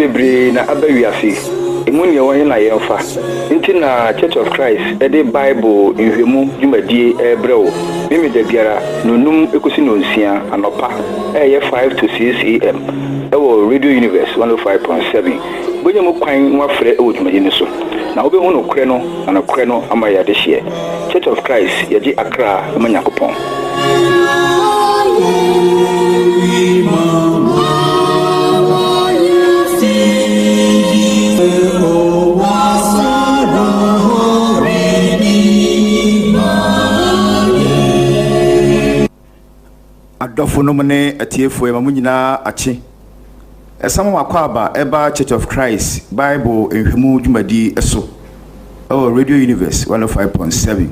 Bebre na abawiase emun ye won na yemfa nti na Church of Christ the Bible nhwemu dwumadie ebrewo mimi da biara nonum ekosi no nsia anopa 5 to 6 am ewo Radio Universe 105.7 bonye mo kwan nwafre ewo dwumadie ne so na obe hu no kre no na no kre no amaya de hye Church of Christ yaji Accra amanyakopon adofo no mne atiefo e mamunyina ache esama makwaba eba Church of Christ Bible nhwemu dwumadi eso Radio Universe 105.7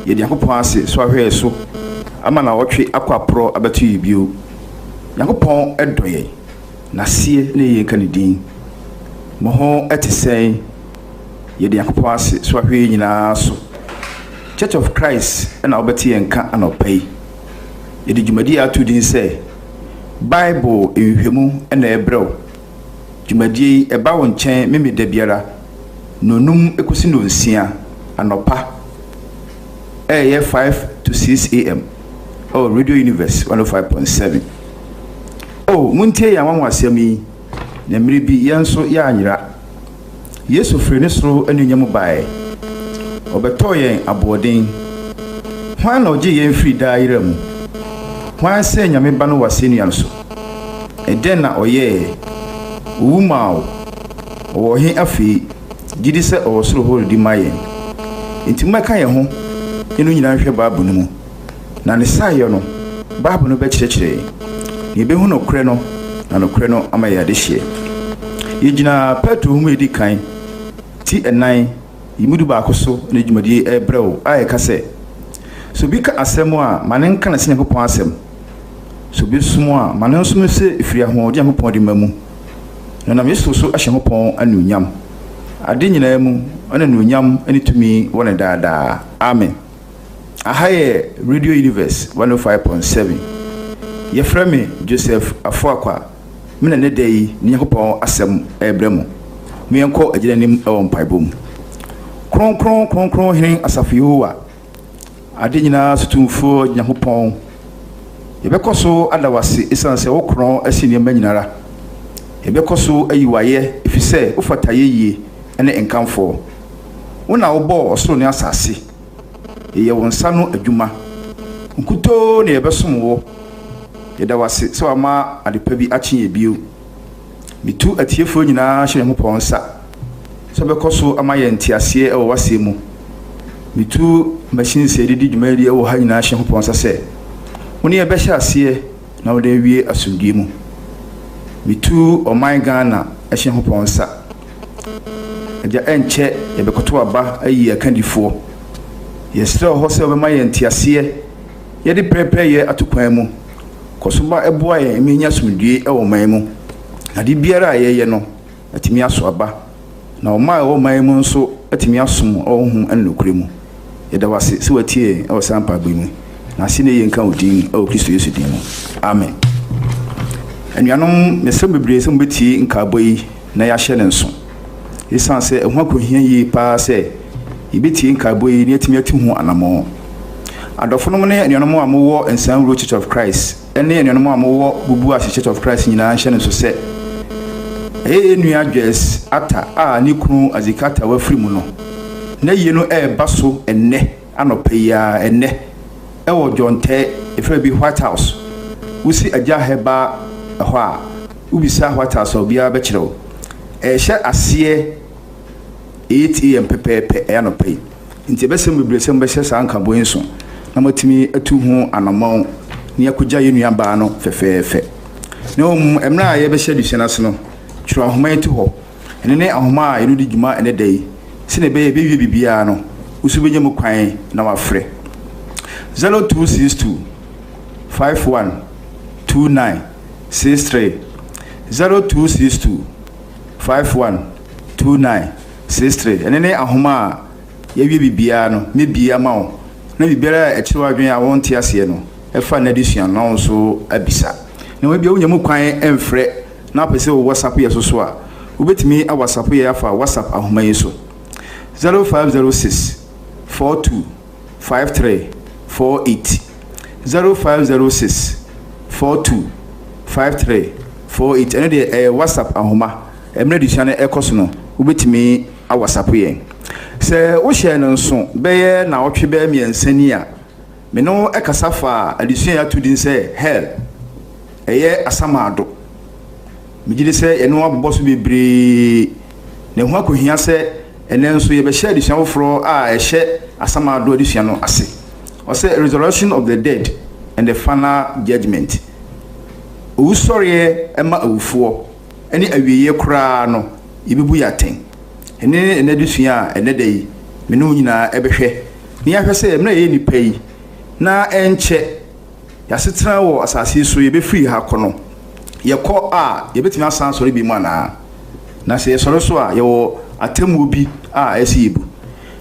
yedi yakopon ase so ahwe eso ama na wotwe akwapro abetu yibio yakopon edoye na sie ne ye kanidin mo ho etisen yedi yakopon ase so ahwe nyina so Church of Christ na obeti enka anopai yedi dwumadi atu din se Bible nhwemu na ebrew dwumadi eba wo nchen meme da biara nonum ekosi no nsia anopa 5 to 6 am Radio Universe 105.7 muntie ya wanwasem yi na mmiri bi yenso ya anyira Yesu firi ne soro anunyam bae obeto yen aboden hwan na oje yen firi daira mu hwan se nyame ba no wasenu so eden na oye umawo wo he afi gidi se osoro holdi mayen nti maka ye ho enu nyina hwe baabu no mu na ne sayo no baabu no be kirekire ye be hu no kre no na no kre no amaya de hye yegina Petro hu edi kan ti enan yimudu ba akoso na dwumadi ebrew aye ka se so bi ka asemo a manen ka na se Yakopon asem so bi sumo a manen sumo se ifiri ahode Yakopon de mamu na Yesu so ahye Yakopon anunyam ade nyina mu ana nunyam ani tumi wona daada amen ahaye Radio Universe 105.7 ye frame Joseph Afuakwa mina ne dai ni Yakopon asem ebremu me enko agiranim ewo mpaibom kron hin asafiwa ade nyina sutumfo Yakopon ye bekoso adawase esanse wo kron asini manyinara ye bekoso ayiwaye efise ufataye yie ene enkamfo wona wo osoro ne asase ye wonsa no adwuma nkuto ne yebesom wo ye dawase so ama adepa bi achi ye bio mitu atiefo nyina hye Yakopon sa so bekoso ama ye ntiase e wo wase mu mitu machine se didi dwumadi e wo ha nyina hye Yakopon sa se woni ye behye ase na wo de wie asundie mu mitu oman Ghana hye Yakopon sa ja enche yebekoto aba ayi akandifo yesre ho se obema ye ntiase ye de prepare ye atukwan mu kosoba eboa ye emenya sumdue e wo man mu ade biara ye no atimi aso aba na o man wo man mu nso atimi asom ohun anokure mu ye da wase se watie e wo sampa ba mu na sine ye nka odin e wo Kristo Yesu din mu amen anuanom mesem bebre sem beti nka boyi na ya hye ne nso isanse ehwa kohia yi pa se ibeti nkaboyi ne atimi atihu anamo adofonom ne anuanom amowo ensan ro Church of Christ ene anuanom amowo bubu ase Church of Christ nyina hye ne so se enua dwes ata a ni kunu azikata wafiri mu no na yie no baso enne anopa ya enne ewo jonte efra bi White House usi aja heba ho a ubisa White House obia be kirewo ehye ase 8 am pepepe e anopai nti besem bibresem behye sanka boyinso na matimi atu hu anamon ne akugya yenua ba no fefefe ne emra ye behye dusenase no twiro ahoma ti ho ene ne ahoma a yenu diguma ene dai sine be wie bibia no usubenye mu kwan na wafre 0262 51 29 63 0262 51 29 63 ene ne ahoma ye wie bibia no me bia ma wo na bibia e chiwa adwen a won tie ase no e fa na disua no so abisa na we bia wo nyamu kwan emfre na pese wo WhatsApp ye so a ubetimi a WhatsApp ye afa WhatsApp ahoma ye so 0506 42 53 48 0506 42 53 48 ene de WhatsApp ahoma emre disua na ekoso no ubetimi a WhatsApp ye se wo share no nso beye na otwe be miensani a me no ekasafa adisua ya tudin se hell eye asamado migide se eno aboso bebre ne ho akohia se ene nso ye be share adisua wofro a ehye asamado adisua no ase o se resurrection of the dead and the final judgment o sorry ema awufo ene awieye kura no ibibu yaten ene adisua ene dai me no nyina ebehwe ni ahwe se emna ye nipa yi na enche yasetena wo asase so ye be free ha kono ye ko a ye betimi asan sori bi mu ana na se sori so a ye wo atemu bi a esibu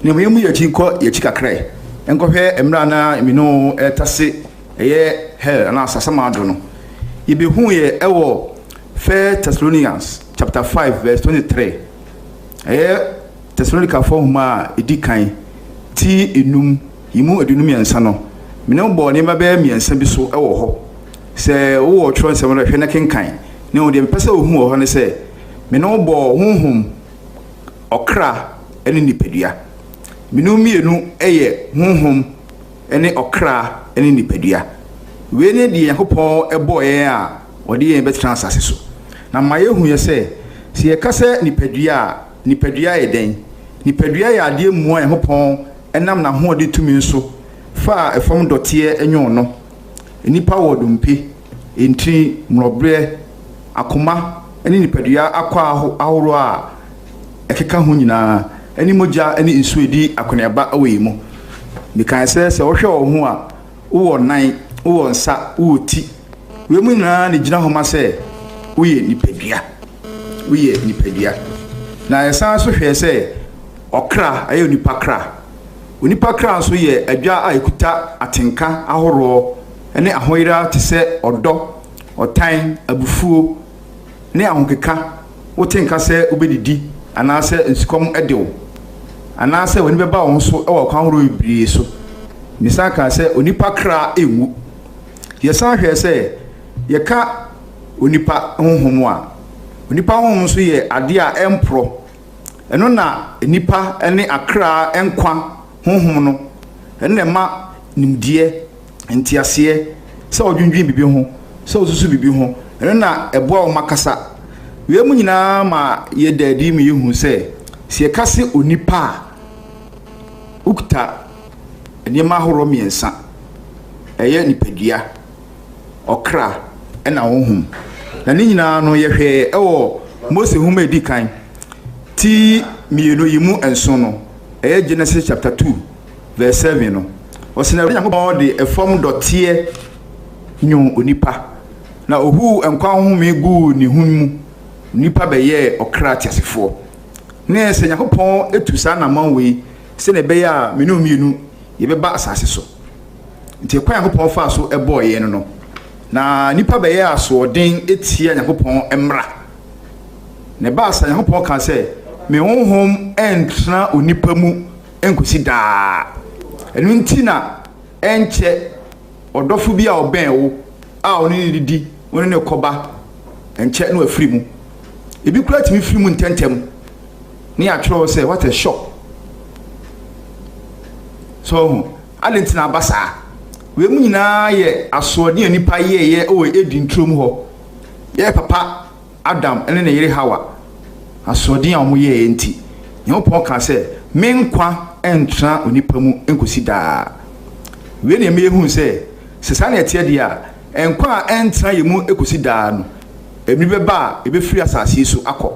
ni mo yemu ye chiko ye chika krai enkohwe emra na me no etase eye hell na asasama do no ye be hu ye ewo 1 Thessalonians chapter 5 verse 23 Thessalonica for huma edikan ti enum yimu edunum yansa no me no bo ne ba be miensa bi so ewo ho se wo tro nsem no hwe na kenkan ne wo de mpese ohun ho ne se me no bo honhom okra ene nipadua me no mienu eye honhom ene okra ene nipadua we ne de yakopon eboye a wode ye betra asase so na maye hu ye se ye kase nipadua ye den nipadua ye ade mu a yakopon enam na ho de tumi nso fa efom dote enyon no nipa wodumpe enti mrobre akoma eni nipadua akwa ahoro a ekeka ho nyina eni moja eni nsuedi akoneba awe mu bikan se wo hwe wo ho a wo nan wo nsa wo ti we mu nyina ne gina ho ma se wo ye nipadua na esa so hwe se okra ayo nipa kra so ye adwa a ekuta atenka ahoro ene ahoira te se odo otan abufuo ne ahonkeka wotenka se obedidi anase nsikom edewo anase woni beba won so e wo kwan horo ibiri so misaka se onipa kra ewu yesa hwe se yeka onipa honhom a onipa honhom so ye ade a empro eno na enipa ene akra enkwa honhom no ene ma nimdie entiase se odwundwin bibi ho se osusu bibi ho eno na ebo a makasa we mu nyina ma ye dadi mi hu se kase onipa ukta enema horo miensa eye nipadua okra ena honhom na ni nyina no ye hwe ewo Mose huma edikan ti mienu yimu enso no eye Genesis chapter 2 verse 7 no osina Yakobon de efom dotie nyu onipa na ohu enkwa home gu ni hunmu nipa beye okra tiasefo ne se Yakobon etusa na manwe se ne beye a menu mienu ye beba asase so nti kwa Yakobon fa so eboye no na nipa beye aso den etie Yakobon emra ne ba asa Yakobon kan se me honhom entra onipa mu enkosi daa enu ntina enche odofo bi a oben wo a oni didi woni ne koba enche no afiri mu ebi kura timi firi mu ntentem ne atwero se what a shock so alentina basa we mu nyina ye asode anipa ye o edi ntrom ho ye papa Adam ene ne yire Hawa asode a mo ye enti Yakobon ka se menkwa entra onipa mu enkosi daa we ne mehu se sesa na etie dia enkwa entra yemu ekosi daa no emi beba ebefiri asase so akọ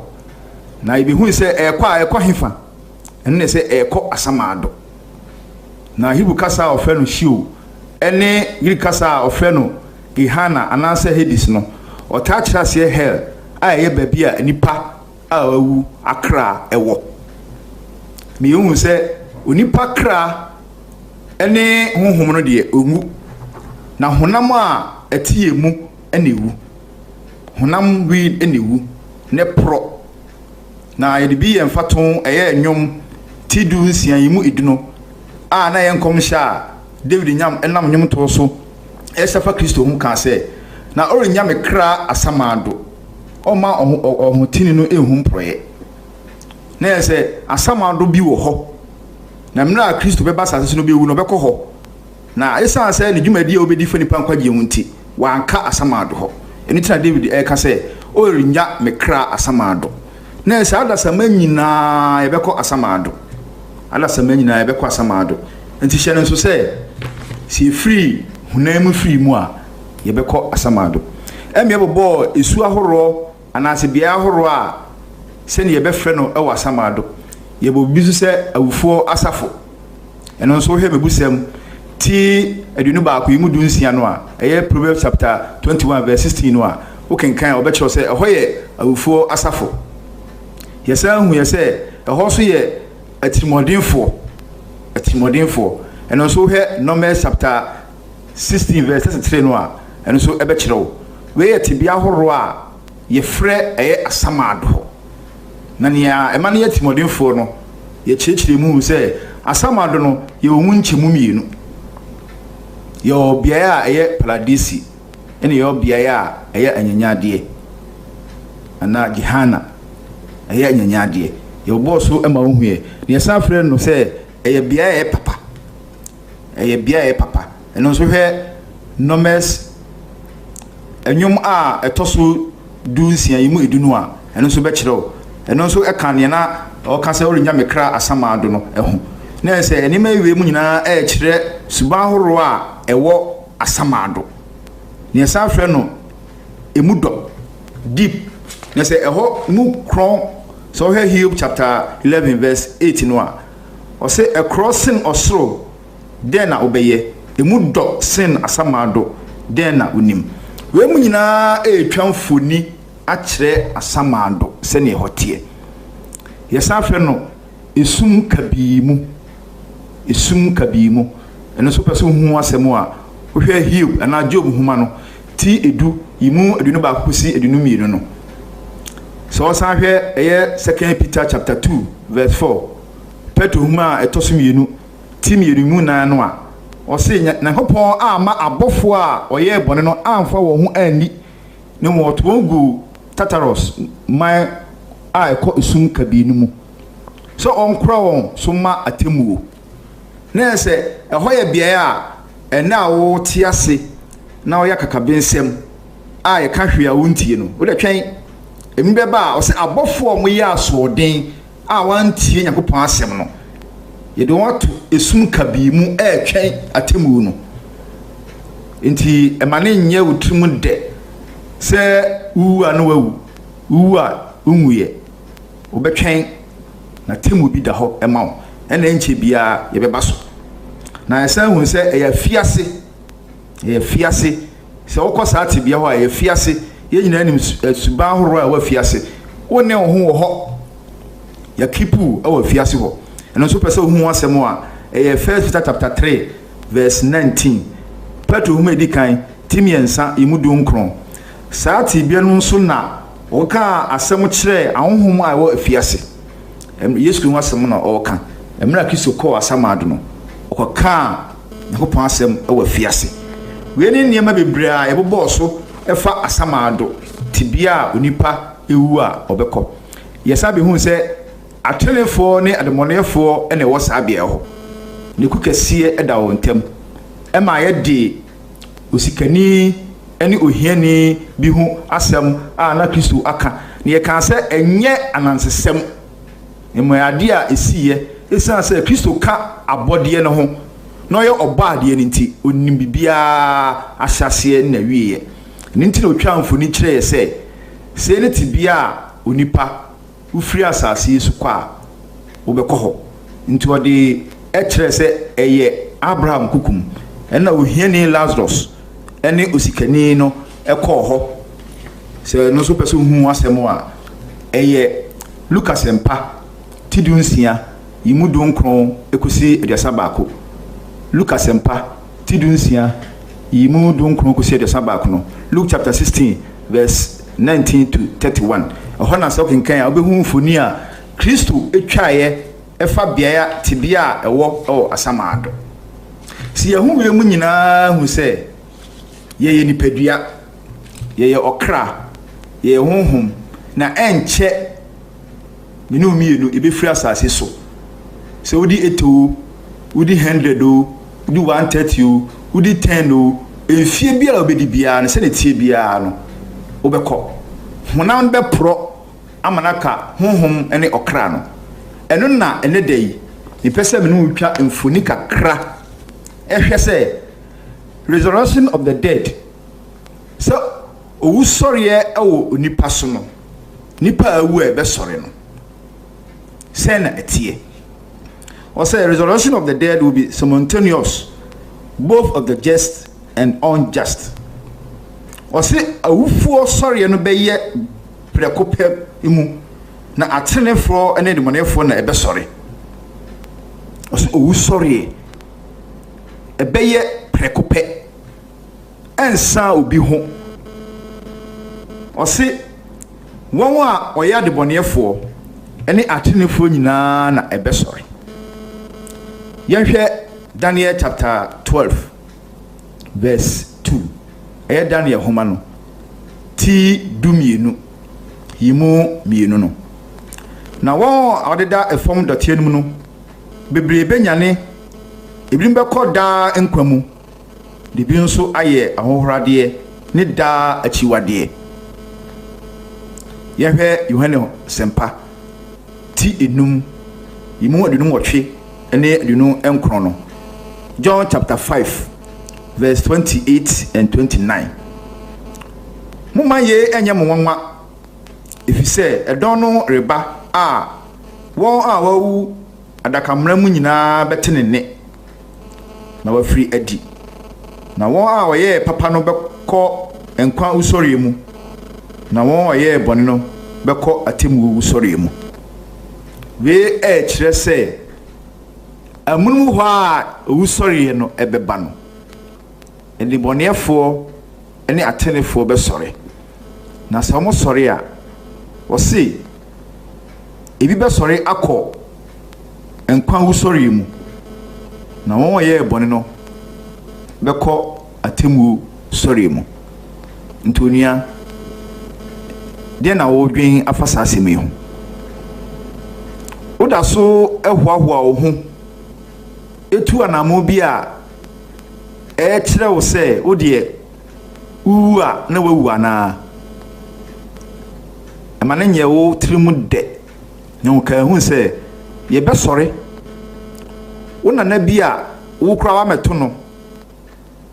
na ebehu se ekọ hefa enne se ekọ asamado na hibu kasa ofeno shiu ene yiri kasa ofeno Gehana anase Hades no otachira se hell a ye babia nipa a awu akra ewo me hu sɛ onipa kra ene honhom no de ongu na honam a etie mu ene wu honam wi ene wu ne pro na yede bi yemfaton eye nwom tidu nsia yimu iduno a na yenkom sha David nyam enam nwom to so esafa Kristo hu ka se na orinya me kra asamado oma ohotini no ehum proye na yese asamado bi wo ho na mna Kristo beba sase no bi ewu no beko ho na esa se ne dwumadi a obedi fa nipa nkwaje hunti wanka asamado ho eni tira David ka se orinya me kra asamado na yese adasama nyina yebeko asamado adasama nyina yebeko asamado enti hye nso se si free hunam free mu a yebeko asamado emi bobo esu ahoro anase bia ahoro a se ne yebefre no ewa asamado yebo bisu se awufo asafo eno nso he mebusem ti adunu ba ko yimu dunsia no a eye Proverbs chapter 21 verse 16 no a wo kenkan obekiro se ehoye awufo asafo yesa hu yese eho so ye atimodinfo eno nso he Numbers chapter 16 verse 3 no a eno nso ebekiro we ye tibia horo a ye frɛ eye asamado na nia emane ye timodinfo no ye kyekire mu se asamado no ye omu nchemu mienu ye obia a eye paradisi ene ye obia a eye anyanyade ana Gehana eye anyanyade ye oboso ema wo hue ne san frɛ no se eye bia eye papa eno so hwɛ Numbers enyum a etoso dunsia yimu edunu a eno so be kyerɛw eno so eka ne na o ka se orinya mekra asamado no eho na se enima ewe mu nyina kyerɛ suba horo a ewo asamado ne sa frɛ no emudo deep na se eho mu kron so he Hiob chapter 11 verse 8 no a o se a crossing osoro den na obeye emudo sin asamado den na unim we mu nyina twamfoni akyerɛ asamado se ne hotie yesa frɛ no esum kabimu eno so pɛso hu asɛm a wohwɛ Hiob ana Job huma no ti edu yimu adunu ba kosi adunu mienu no so san hwɛ eye 2 Peter chapter 2 verse 4 Petro huma etoso mienu ti mienu mu na no a ɔse Nyankopɔn ama abɔfo a ɔyɛ bɔne no amfa wɔ ho ani ne mo ɔtongu Tartarus man a ɛkɔ esum kabinu mu so onkura won so ma atemuo na sɛ ɛhɔ yɛ bia a ɛna wo te ase na ɔyɛ kakabensɛm a yɛ ka hwe a wontie no wo da twɛn emi bɛba a ɔsɛ abɔfo a mo yɛ asoɔden a wantie Nyankopɔn asɛm no yɛde wɔn to esum kabimu twɛn atemuo no enti ɛmane nyɛ wotrum de sɛ wu a no wu a unwuye obetwen na temu bi da ho ema wo ena enche bia ye beba so na esan hu se eya fiase se wokosa ate bia ho a ye fiase ye nyina nim suban horo a wa fiase wone wo ho wo ho ya kipu a wa fiase ho ena so pese hu asem a eya 1 Peter chapter 3 verse 19 Petro hu medikan timiensa imudu nkron sa ate bia no so na oka asem kyerɛ ahonhom a wo afiase Yesu hu asem na oka emra Kristo kɔ asamado no okoka Nyankopɔn asem wo afiase we ni niema bebre a yebobɔ so ɛfa asamado tibia onipa ewu a obekɔ yesa be hu sɛ atenefo ne ademonefo ene wo sa bia ho ne kukasie ɛda wo ntem ɛma yɛde osikani eni ohiani bi hu asem a na Kristo aka ne ye kan se enye anansesem emoyade a esiye esan se Kristo ka abode ne ho no ye obaade ne nti onim bibia ahyase na wiye ne nti na otwamfo ni kire ye se ne tibia onipa ufiri asase Yesu kwa obekɔ hɔ nti ode kire se eye Abraham kukum ena ohiani Lazarus ene osikani no ekɔ hɔ se no so pɛso hu asɛm a eye Lucas empa tidunsia yimu donkron ekusi aduasa baako. Luke asempa ti dunsia yimu donkron ekusi aduasa baako no. Luke chapter 16 verse 19 to 31. Ohana so kenkan a obehu mfoni a Kristo etwaye efa biaya tibia ewo asamado. Si yehu we mu nyina hu se ye nipadua ye okra ye honhom na enche minu mienu ebefiri asase so. Se wodi eto wodi 100 o wodi 130 o wodi 10 o enfie bia obedi bia ne se ne tie bia no obekọ honam be pro amanaka honhom ene okra no eno na ene dai ni pese menu twa mfoni kakra ehwe se resurrection of the dead. So owu sori ewo onipa so no nipa awu e be sori no say na etie or say resurrection of the dead will be simultaneous, both of the just and unjust. Or say awufuo sori no be ye prekope imu na atenefo ene demonefo na ebe sori. Or say owu sori ebe ye prekope ensa obi ho. Or say won a oya demonefo ene atenefo nyina na ebe sori. Yenhwe Daniel chapter 12 verse 2. Daniel homano ti dumienu yimu mienu no. Na won awdeda efom dotie num no bebrebe nyane ebrim bekọ da enkwamu de bi nso aye ahohorade ne da achiwade. Yenhwe Yohane sempa ti enum yimu adunum wotwe ene adunum enkron no. John chapter 5 verse 28 and 29. Muma ye enye monwa efise edon no reba a won a wawu adakamra mu nyina betenene na wafiri adi. Na won a waye papa no bekọ enkwa usori mu. Na won waye bone no bekọ atemu usori mu. We kire se amunu ho a usori no ebeba no. Eni bonefo eni atenefo be sori. Na samo sori a wo se ebi be sori akọ enkwa wu sori mu. Na won ye bone no bekọ atemu sori mu. Ntonia de na wo dwen afasase me ho. Oda so ehoahoa wo ho. Etu anamo bi a kire wo se wo de uwa na wawu ana amane nye wo trimu de nyon ka hu se ye be sori wona na bi a wo kura wa meto no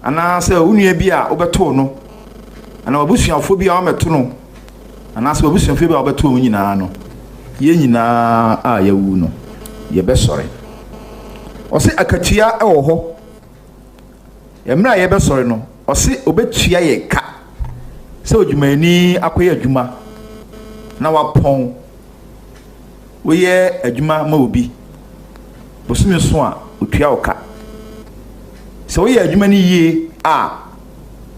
ana se unua bi a wo beto no ana wabusuafo bi a wa meto no ana se wabusuafo bi a wo beto nyina no ye nyina a yawu no ye be sori o se akatua e wo ho Emra ye be sori no osi obetua ye ka se odwumani akoye adwuma na wapon wo ye adwuma ma obi bosumi so a otua oka se wo ye adwuma ni yie a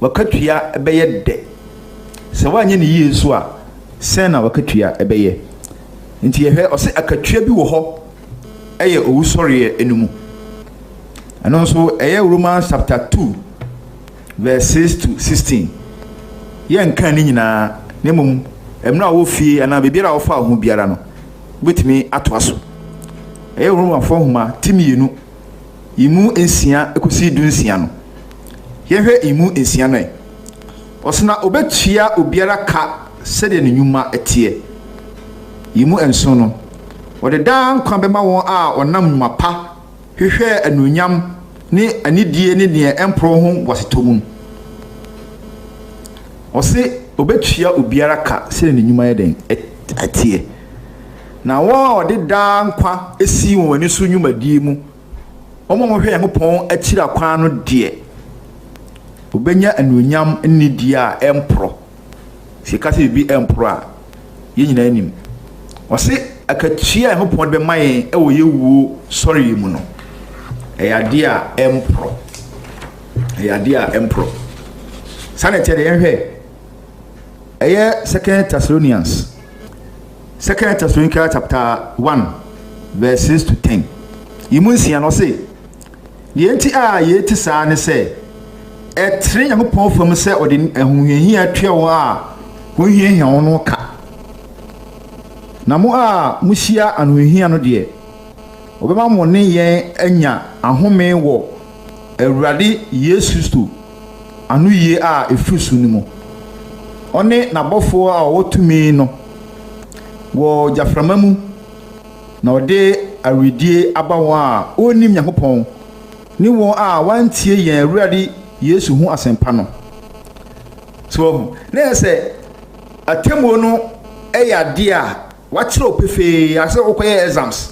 wakatua ebeye de se wanye ni yie so a se na wakatua ebeye nti ye hwe osi akatua bi wo ho eye owu sori enumu. And also Romans chapter 2 verse 6 to 16. Yen kan ni nyina nemum emna wo fie ana bebiara wo fa ho biara no betimi ato aso. Romans 4 homa timienu imu ensia ekosi dunsia no. Yehwe imu ensia no osna obetua obiara ka sede ne nyuma etie. Imu enso no wode dan kwa bema won a onam mapa hwehwe anunyam ni anidie ni ne empro ho wasetomun. Ose obetua obiara ka sede ne nyuma yeden atie. Na wo ode dan kwa esi won ani so nyumadie mu omo hwe Yankopon akira kwan no de obenya anunyam nidie a empro sika se bi empro a ye nyina anim. Ose akatua Nyankopɔn be mayen e wo yewu sorry mu no eyade a empro sanete de yenhwe eye 2 Thessalonians chapter 1 verses to 10 yimunsia no say ye enti a ye ti saa ne say etre Nyankopɔn fam say ode ehunhia atwa wo a hunhia ho no ka na mo a muhia anohia no de obema mo ne yen anya ahome wo Awurade Yesu Kristo anu ye a efisu ni mo one na bofo a wotumi no wo jaframa mu na ode awedie abawo a onim Nyankopɔn ni wo a wantie yen Awurade Yesu hu asempa no so na se atemo no eyade a wakyere opefe ase okoye exams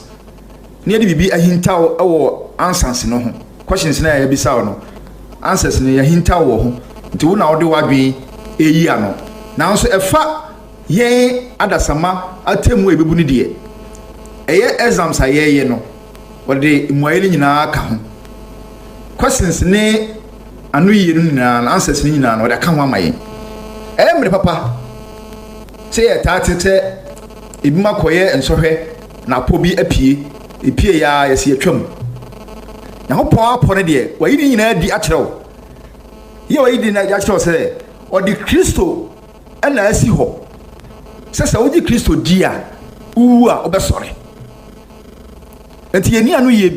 ne de bibi ahintaw ewo answers no ho questions na ya bisa no answers ne ya hintaw wo ho nti wo na wo de wadwen eyi ano na nso efa yen adasama atemu ebebu ne de eye exams ayeye no wo de muayele nyina ka ho questions ne anu yi no nyina answers ne nyina no wo de ka ho amaye emre papa say etatete ebima koye ensohwe na pobi apie ya yesi atwam Nyankopɔn apɔ ne de wayi ni nyina di akyerɛw ye wayi di na akyerɛw sɛ ɔde Kristo ɛna asi hɔ sɛ wodi Kristo di a uwu a obɛsɔre enti yeni anu ye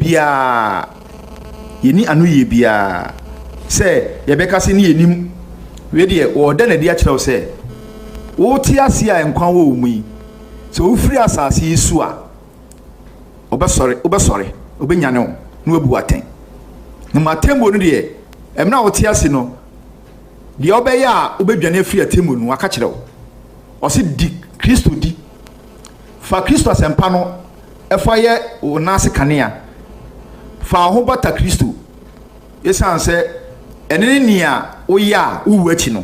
bia sɛ yɛbɛka sɛ ne yenim we de wɔda na di akyerɛw sɛ wo ti ase a nkwa wo mu yi sɛ wo firi asase yi so a obɛsɔre obɛnyane wo no abu aten no matembo no de emna wo te ase no de obɛyɛ a obɛdwane afiri atembo no aka kyerɛ wo ɔse di Kristo di fa Kristo asempa no ɛfa yɛ wo nase kanea fa ho bata Kristo esan sɛ ɛne ni a woyɛ a wowu achi no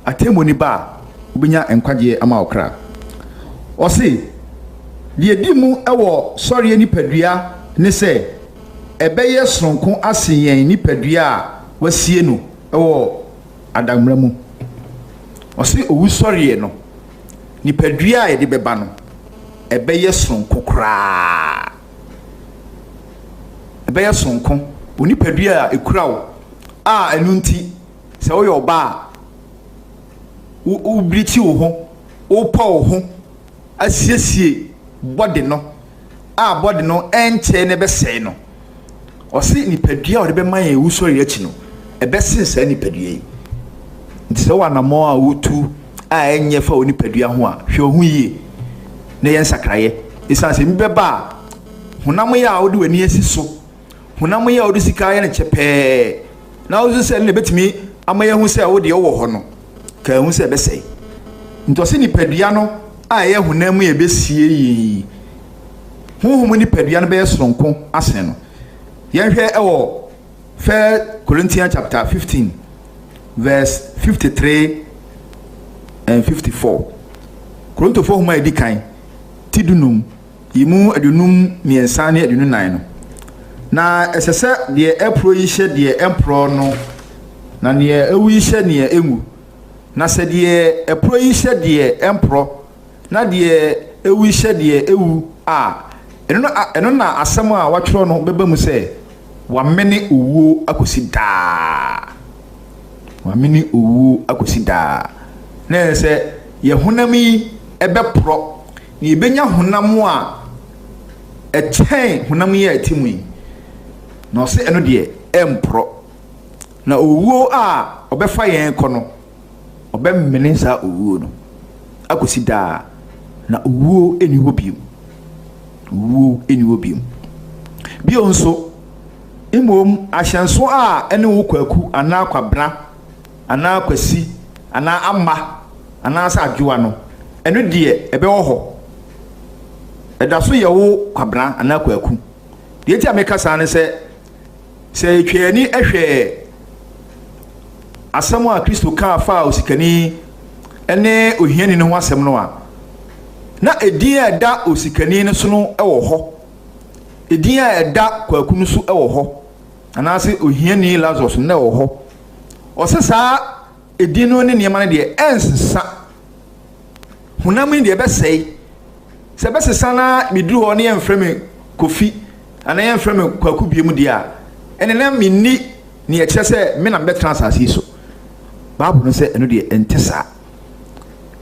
atembo ni ba obɛnya enkwagye ama okra ɔse de di mu ɛwɔ sɔre nipadua ne sɛ ɛbɛyɛ sonko ase yɛn nipadua a wasie no ɛwɔ adamra mu ɔse owu sɔre no nipadua a yɛde bɛba no ɛbɛyɛ sonko koraa ɛbɛyɛ sonko onipadua a ekura wo a ɛnu nti sɛ woyɛ ɔba a wo briti wo ho wo pa wo ho asiesie body no a body no enche ne besɛ no ɔse nipadua ɔde bɛma yɛn wusɔre akyi no ɛbɛsen saa nipadua yi nti sɛ wanamo a wotu a enye fa onipadua ho a hwɛ ho yie na yɛn sakraye esan sɛ mbɛba a honam yɛ a wode wani asi so honam yɛ a wode sika yɛ ne kyepɛ na wo sɛ ne betimi ama yɛ hu sɛ wode wɔ hɔ no ka hu sɛ bɛsɛ nti ɔse nipadua no a ye honam ye besie yi honhom ni padua no be soronko asen no ye hwɛ ɛwɔ 1 Corinthians chapter 15 verse 53 and 54 Korinto fo homa edi kan tidunum yimu adunum miensa ne adunum nan no na esese de epro yi hye de empro no na ne ewu yi hye ne engu na se de epro yi hye de empro na de ewu hye de ewu a eno na asem a watwero no beba mu se wamene owu akosi daa na se ye honami ebepro na ebenya honam a echen honam ye atimu yi na se eno de empro na owu a obefa yen kɔ no obemmene sa owu no akosi daa na owu eni wo biom bio nso imom ahyanso a ene wo kwaku ana kwabra ana kwasi ana amma ana sa adwoa no eno de ebe wo ho eda so ye wo kwabra ana kwaku de ti ameka sa ne se twani ehwe asɛm a Kristo ka fa osikani ene ohiani ne ho asɛm no a na edin a ɛda osikani no so no ɛwɔ hɔ edin a ɛda kwaku no so ɛwɔ hɔ anaasɛ ohiani Lazarus na ɛwɔ hɔ ɔsɛ saa edin no ne nneɛma no deɛ ɛnsesa honam ni deɛ bɛsɛe sɛ bɛsesa na meduru hɔ ne yɛmfrɛ me Kofi ana yɛmfrɛ me kwaku biemu deɛ a ɛne na menni ne ɛkyerɛ sɛ me na bɛtena asase so Bible no sɛ ɛno deɛ ɛnte saa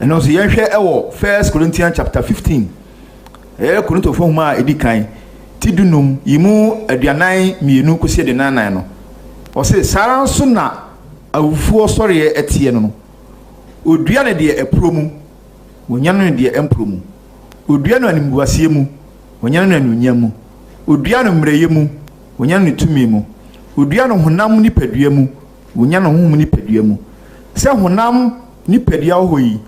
ɛno nso yɛnhwɛ ɛwɔ 1 Corinthians chapter 15 ɛyɛ Korintofo homa a ɛdi kan ti dunum yimu aduanan mienu kɔsi aduanan no ɔsɛ saa nso na awufuo sɔreɛ ɛteɛ no odua ne deɛ ɛpro mu wonya no deɛ ɛmpro mu odua no animguaseɛ mu wonya no anunya mu odua no mmerɛyɛ mu wonya no tumi mu odua no honam nipadua mu wonya no honhom nipadua mu sɛ honam nipadua hɔ yi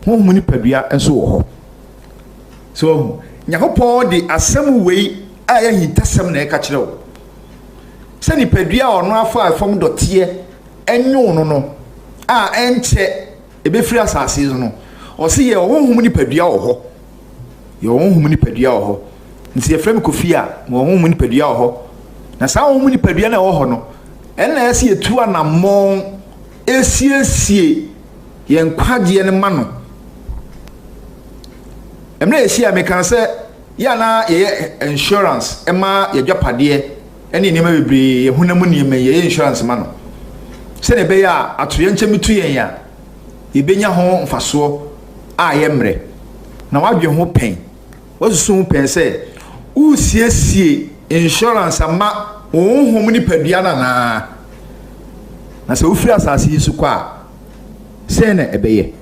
honhom nipadua nso wɔ hɔ so Nyankopɔn de asɛm wei a yɛ hintasɛm na ɛka kyerɛ wo sɛ nipadua a ɔno afa afam dɔteɛ ɛnwo no no a ɛnkyɛ ɛbɛfiri asase so no ɔse yɛ honhom nipadua wɔ hɔ yɛ honhom nipadua wɔ hɔ nti yɛfrɛ me Kofi a honhom nipadua wɔ hɔ na saa honhom nipadua na ɛwɔ hɔ no ɛna ɛsɛ yɛtu anammɔn esiesie yɛn kwagyeɛ no ma no ɛmɛ yɛhyia meka sɛ yana yɛyɛ insurance ɛma yɛdwapadeɛ ɛne nneɛma bebree yɛhunam nneɛma yɛyɛ insurance ma no sɛ ne bɛyɛ a atoyɛ nkyɛm tu yɛn a yɛbɛnya ho mfasoɔ a yɛmmerɛ na wadwe ho pɛn wasusu ho pɛn sɛ wosiesie insurance ama honhom nipadua na sɛ wofiri asase yi so kɔ a sɛ na ɛbɛyɛ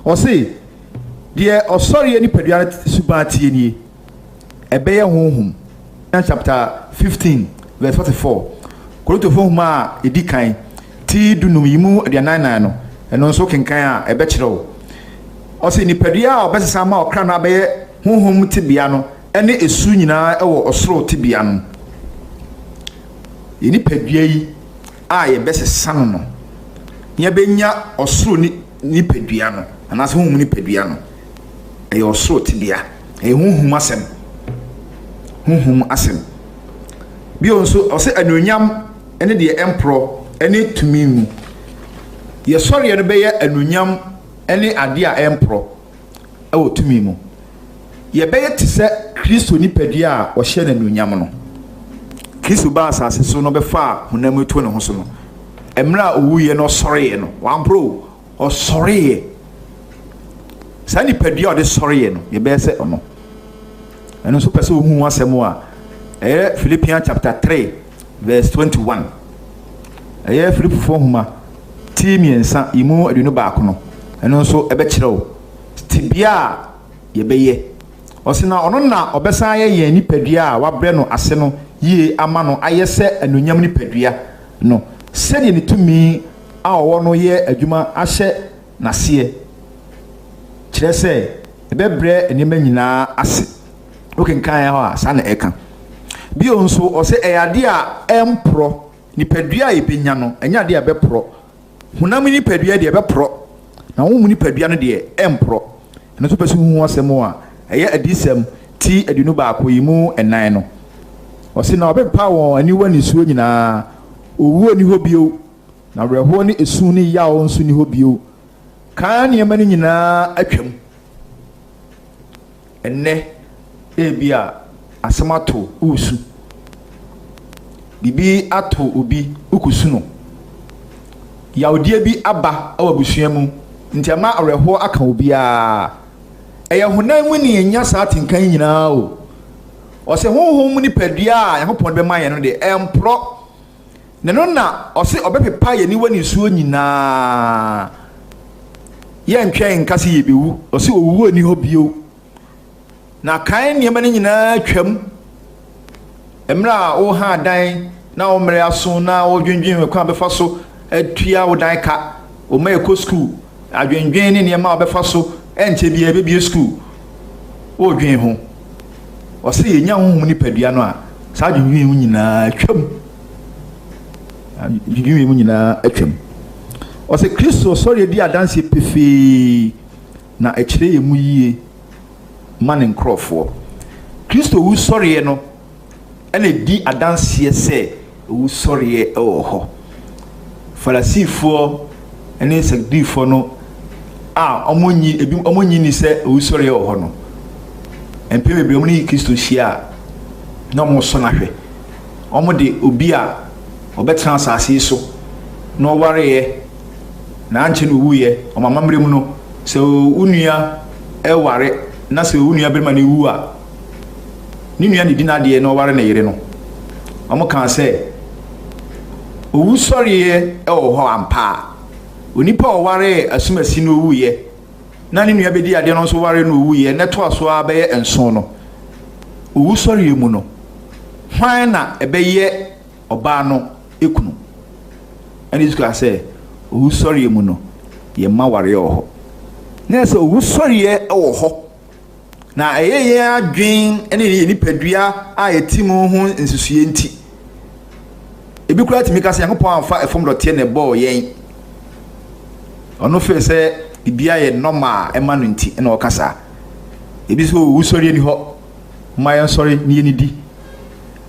ɔse deɛ ɔsɔre nipadua suban tie nie ɛbɛyɛ honhom chapter 15 verse 44 Korintofo homa a ɛdi kan ti dunum yimu aduanan no ɛno nso kenkan a ɛbɛkyerɛ wo ɔse nipadua a ɔbɛsesa ma ɔkra no abɛyɛ honhom tibea no ɛne esu nyinaa ɛwɔ ɔsoro tibea no nipadua yi a yɛbɛsesa no yɛbɛnya ɔsoro nipadua no anaasɛ honhom nipadua no ɛyɛ ɔsoro tibea ɛyɛ honhom asɛm bio nso ɔsɛ anuonyam ɛne deɛ ɛmporɔ ɛne tumi mu yɛsɔreɛ no bɛyɛ anuonyam ɛne adeɛ a ɛmporɔ ɛwɔ tumi mu yɛbɛyɛ te sɛ Kristo nipadua a ɔhyɛ no anuonyam no Kristo ba asase so no bɛfa a honam etu ne ho so no ɛmmerɛ a owuiɛ no ɔsɔreɛ no wampro ɔsɔreɛ saa nipadua a ɔde sɔreɛ no yɛbɛyɛ sɛ ɔno ɛno nso pɛ sɛ ohu asɛm a ɛyɛ Philippians chapter 3 verse 21 ɛyɛ Filipifo homa ti miɛnsa imu aduonu baako no ɛno nso ɛbɛkyerɛ wo tibia a yɛbɛyɛ ɔse na ɔno na ɔbɛsan yɛ yɛn nipadua a wabrɛ no ase no yie ama no ayɛ sɛ anuonyam nipadua no sɛdeɛ ne tumi a ɔwɔ no yɛ adwuma ahyɛ n'aseɛ kyerɛ sɛ ɛbɛbrɛ nneɛma nyinaa ase wokenkan hɔ a saa na ɛka bio nso ɔsɛ ɛyɛ adeɛ a ɛmporɔ nipadua a yɛbɛnya no ɛnyɛ adeɛ a ɛbɛporɔ honam nipadua deɛ ɛbɛporɔ na honhom nipadua no deɛ ɛmporɔ ɛno nso pɛ sɛ hu asɛm a ɛyɛ adisɛm ti aduonu baako yi mu ɛnan no ɔsɛ na ɔbɛpa wɔn aniwa ne suo nyinaa owuo ni hɔ bio na werɛhoɔ ne esu ne yaw nso ni hɔ bio kaa nneɛma no nyinaa atwam ɛnnɛ ebi a asɛm ato usu bibi ato obi ukusu no yawdeɛ bi aba ɛwɔ busua mu nti ama awerɛhoɔ aka obi a ɛyɛ honam mu ne nya saa tinkan nyinaa o ɔsɛ honhom nipadua a Nyankopɔn bɛma yɛn no de ɛmporɔ ne no na ɔsɛ ɔbɛpepa yɛn niwa ne suo nyinaa yɛntwɛn nkase yɛbɛwu ɔsɛ owuo ni hɔ bio na kan nneɛma no nyinaa twam mmerɛ a woha dan na wo mmerɛ aso na wodwendwen kwan bɛfa so atua wo dan ka o ma ɛkɔ school adwendwen ne nneɛma a wobɛfa so ɛnkyɛ bia ɛbɛbie school wodwen ho ɔsɛ yɛnya honhom nipadua no a saa adwendwen mu nyinaa twam adwendwen mu nyinaa atwam ɔsɛ Kristo sɔre di adanse pefee na ɛkyerɛ yɛ mu yie man and crofo. Christo who sorry no and a di adansie say who sorry ho. Falasi for and it's a di for no omonyi ni say who sorry ho no. And pay be only Christo share no more son ahwe. Omo de obi a obetra asase so no worry na anche no wuye o mamamre mu no se unua e ware na se unua be ma ne wu a ni nua ne dina de no ware na yire no omo kan se owu sorry e wo ho ampa onipa o ware asumasi no wuye na ni nua be di ade no so ware no wuye ne to aso a be ye enso no owu sorry mu no hwan na ebe ye oba no ekunu and this guy say owu sorry mu no ye ma ware ho na say owu sorry e wo ho na ye adwen ene ni padua a yetimu ho nsusuye nti ebi kura timi ka say yankopon amfa efom dote ne ball yen ono fe say bibia ye normal e ma no nti ene okasa ebi so owu sorry ni ho ma yan sorry ni ni di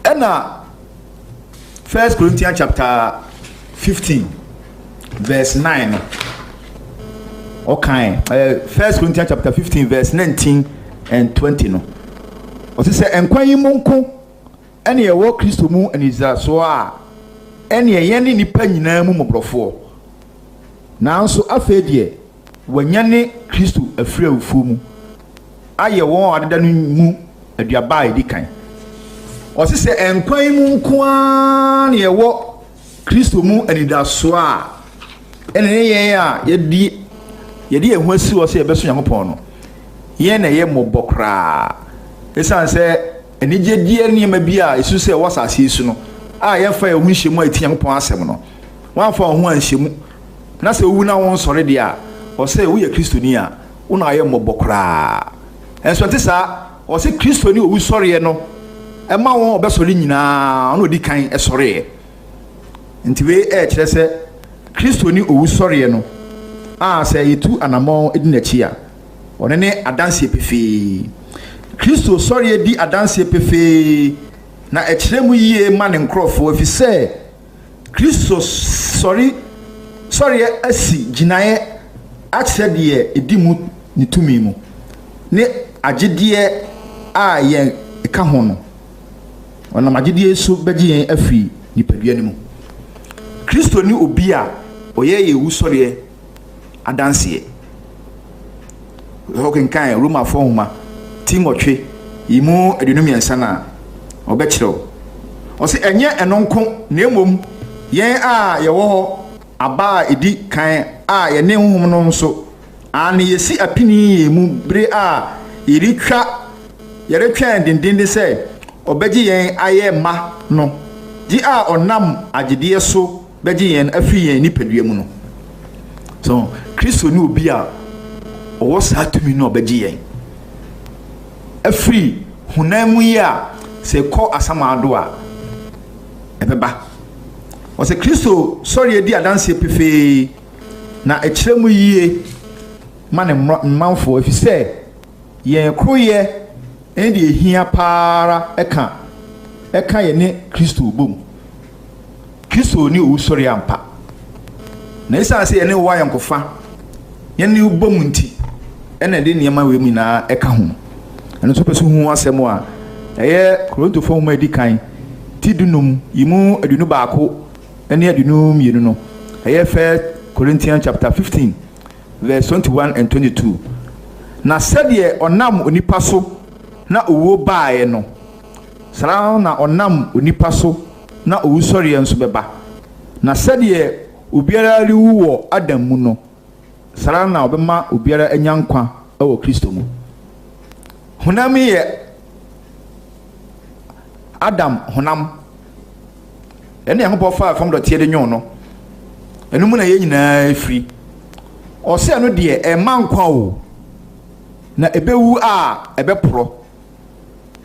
ena 1 Corinthians chapter 15 verse 9 okay 1 Corinthians chapter 15 verse 19 and 20 no o se enkwan yi monko ene ye wo Kristo mu aniza so a ene ye ne nipa nyina mu mobrofo nanso afedie wanyane Kristo afiri awufu mu aye won adeda no mu aduaba edikan o se enkwan yi monko a ne ye wo Kristo mu aniza so a ene ye a yedi ehu asi wo se ebeso Nyankopon no ye na ye mobokra esan se enije die niema bia esu se wasase esu no a ye fa ehu nhemu ati Nyankopon asem no wan fa ho anhemu na se wu na won sore dia o se wo ye Kristo ni a wo na ye mobokra enso ntisa o se Kristo ni owu sore no e ma won obesore nyina ona odi kan e sore nti we e kire se Kristo ni owu sore no a se yitu anamo edinachi a one ne adanse pefe Kristo sore di adanse pefe na e kire mu yie ma ne nkrofo afi se Kristo sore asi ginaye a kire de edimu ni tumi mu ne agedie a ye ka ho no ona magedie so begie afi nipadua ni mu Kristo ni obi a oye ye wu sore adanse hoken kan Roma 4 homa Timothy imu edunum yansana obekiro o se enye enonko na emom yen a ye wo ho aba edi kan a ye ne honhom no nso ani yesi apini mu bre a yiritwa yeretwa dindin de se obeji yen aye ma no di a onam agedie so beji yen afi yen nipadua mu no so Kristo ni obi a owo sa tumi no obeji yen afri hunamu ya se ko asamado a ebeba o se Kristo sorry edi adanse pefe na ekiremu yie mane manfo afi se yen kroye ende ehia para eka ye ne Kristo bom Kristo ni owu sorry ampa na isa se ye ne wa yankofa ye ne bom nti ene de niema we mu na eka ho eno so pesu hu asemo a eye Korinto fo ma edikan tidunum yimu adunu baako ene adunum yenu no eye 1 Corinthians chapter 15 verse 21 and 22 na sede onam onipa so na owo baaye no sara na onam onipa so na owu sori enso beba na sede obiara liwu wo Adam mu no sara na obema obiara anyankwa ewo Kristo mu honam ye Adam honam ene Yankopon fa fam dote de nyon no enu mu na ye nyina afiri o se no de e mankwa o na ebewu a ebepro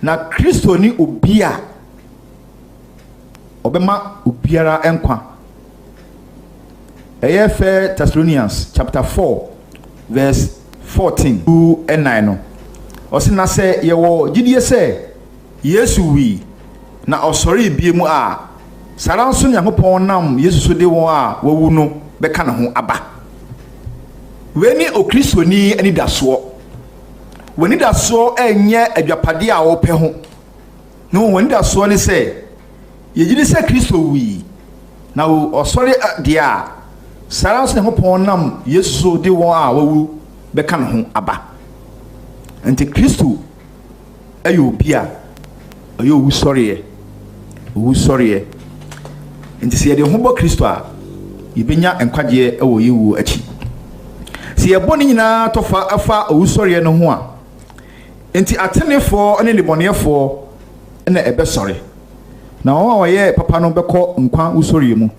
na Kristo ni obia obema obiara enkwa eye 1 Thessalonians chapter 4 verse 14 to 9 no osina se yewo gidie se Yesu wi na osori biemu a sara nso Nyankopɔn nam Yesu so de won a wawu no beka ne ho aba weni okristoni ani daso weni daso enye adwapade a wo pɛ ho no weni daso ne se yegidi se Kristo wi na osori de a sara nso Nyankopɔn nam Yesu so de won a wawu beka ne ho aba enti Kristo ayo bia ayo wu soriye enti se ye de ho bo Kristo a yebenya enkwagye ewo yewu achi se ye boni nyina tofa afa owu soriye no ho a enti atenefo ne libonefo na ebe sori na won wa ye papa no beko nkwa usoriye mu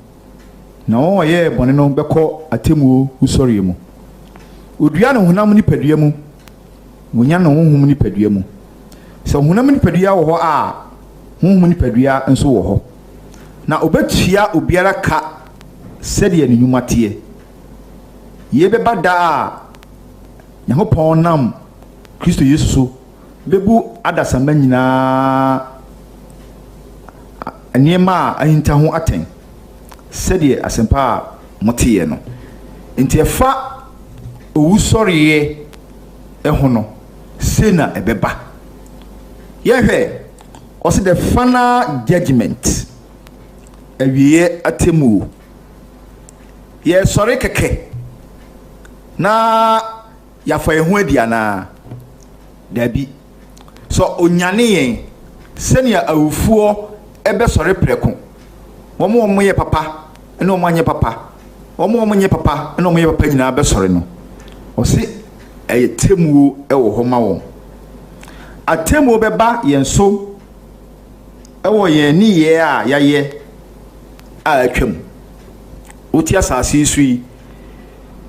na won wa ye boni no beko atemu usoriye mu odua no honam ni padua mu wonya no honhum ni padua mu so honam ni padua wo ho a honhum ni padua nso wo ho na obetua obiara ka sede ne nyumatie ye beba da Nyankopɔn nam Kristo Yesu so bebu adasamba nyina aniema ahinta ho aten sede asempa motiye no enti efa owusoriye ehono sena ebeba yehwe osi the final judgment awie atemu ye sori keke na ya fa ehu adiana dabi so onyane yen senia awufuo ebe sori preko womo ye papa ene womo anye papa womo nye papa ene womo ye papa nyina be sori no osi temu ewo ho ma won atemu beba yenso ewo yen ni ye a yaye a atwam oti asase sui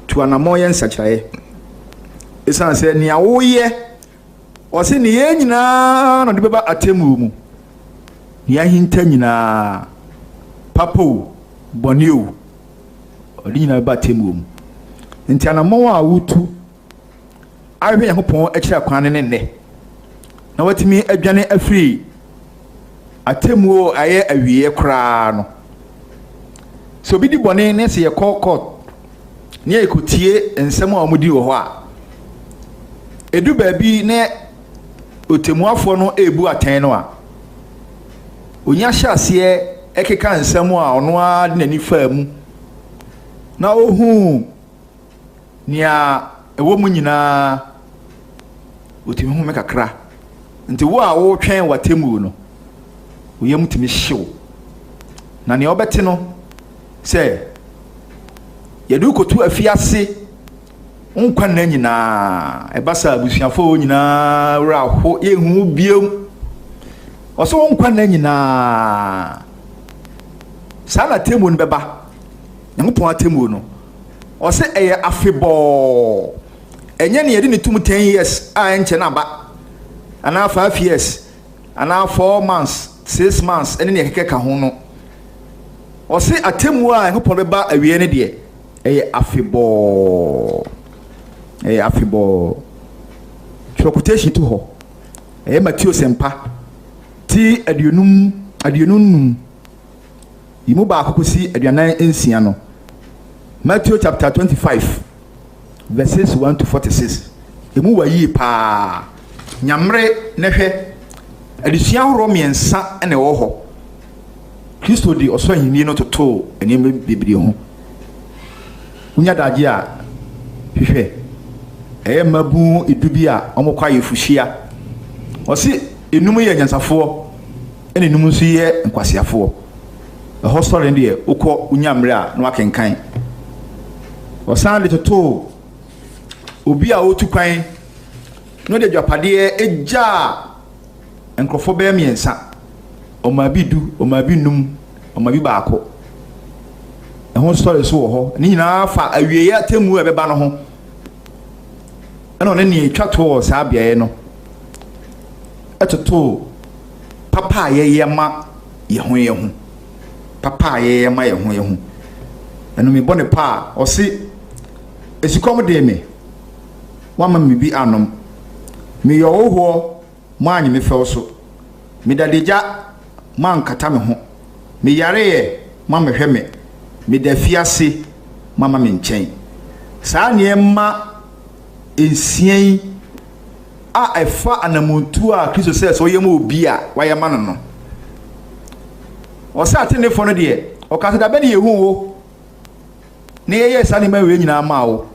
tu anamo yen sachaye esan se ni awoye osi ni ye nyina no de beba atemu mu ni ahinta nyina papo boniu odi nyina beba atemu mu nti anamo a wutu ahwe Nyankopɔn akira kwan ne nne na watimi adwane afiri atemu aye awie kra no so bi di bone ne se ye court ne ekotie ensem a omudi wo ho a edu baabi ne otemuafo no ebu atan no a onya hyase ekeka ensem a ono a de nani fa mu na ohu nia ewo mu nyina otimi hu mekakra nti wo a wo twen watemu no oyam timi hyew na ne obete no se yedu kotu afiase nkwa na nyina ebasa abusuafo nyina wura ho yehu biem oso nkwa na nyina sana temu no beba Nyankopɔn atemu no ose eye afebo enye ne yedi ne tum 10 years a enche na ba ana 5 years ana 4 months 6 months ene ne keke ka ho no ose atemu a Nyankopɔn beba awie ne de eye afebo quotation to ho eye Matthew sempa ti aduonum yimu ba akokosi aduanan ensia no Matthew chapter 25 verses 1 to 46 emu wayi pa nyamre nehwe adusua horo miensa ene wo ho Kristo di oso ahini no toto ene bibiri ho unya daje a hwehwe mabu edubi a omokwa yefuhia osi enum ye nyansafo ene enum nso ye nkwasiafo ho story ndie ukọ unyamre a no akenkan osan de toto obi a otu kwan no de dwapade eja enkrofo be miensa omabidu omabinum omabi baako ho story so wo ho ni nyina fa awieye atemu ebeba no ho eno ne ni twato sa biaye no etoto papa ye ma ye ho papa ye ma ye ho eno me bone pa o si esikom de me wama me bi anom me yo ho man me fel so me dadeja man kata me ho me yare ye ma me hwe me da fiase mama me nchen saa ne ma ensien a efa anamuntu a Kristo sɛ so yɛ ma obi a wayɛ ma no o sa atene fo no de o ka se da be ne yehu wo ne yɛ sa ne ma we nyina ma wo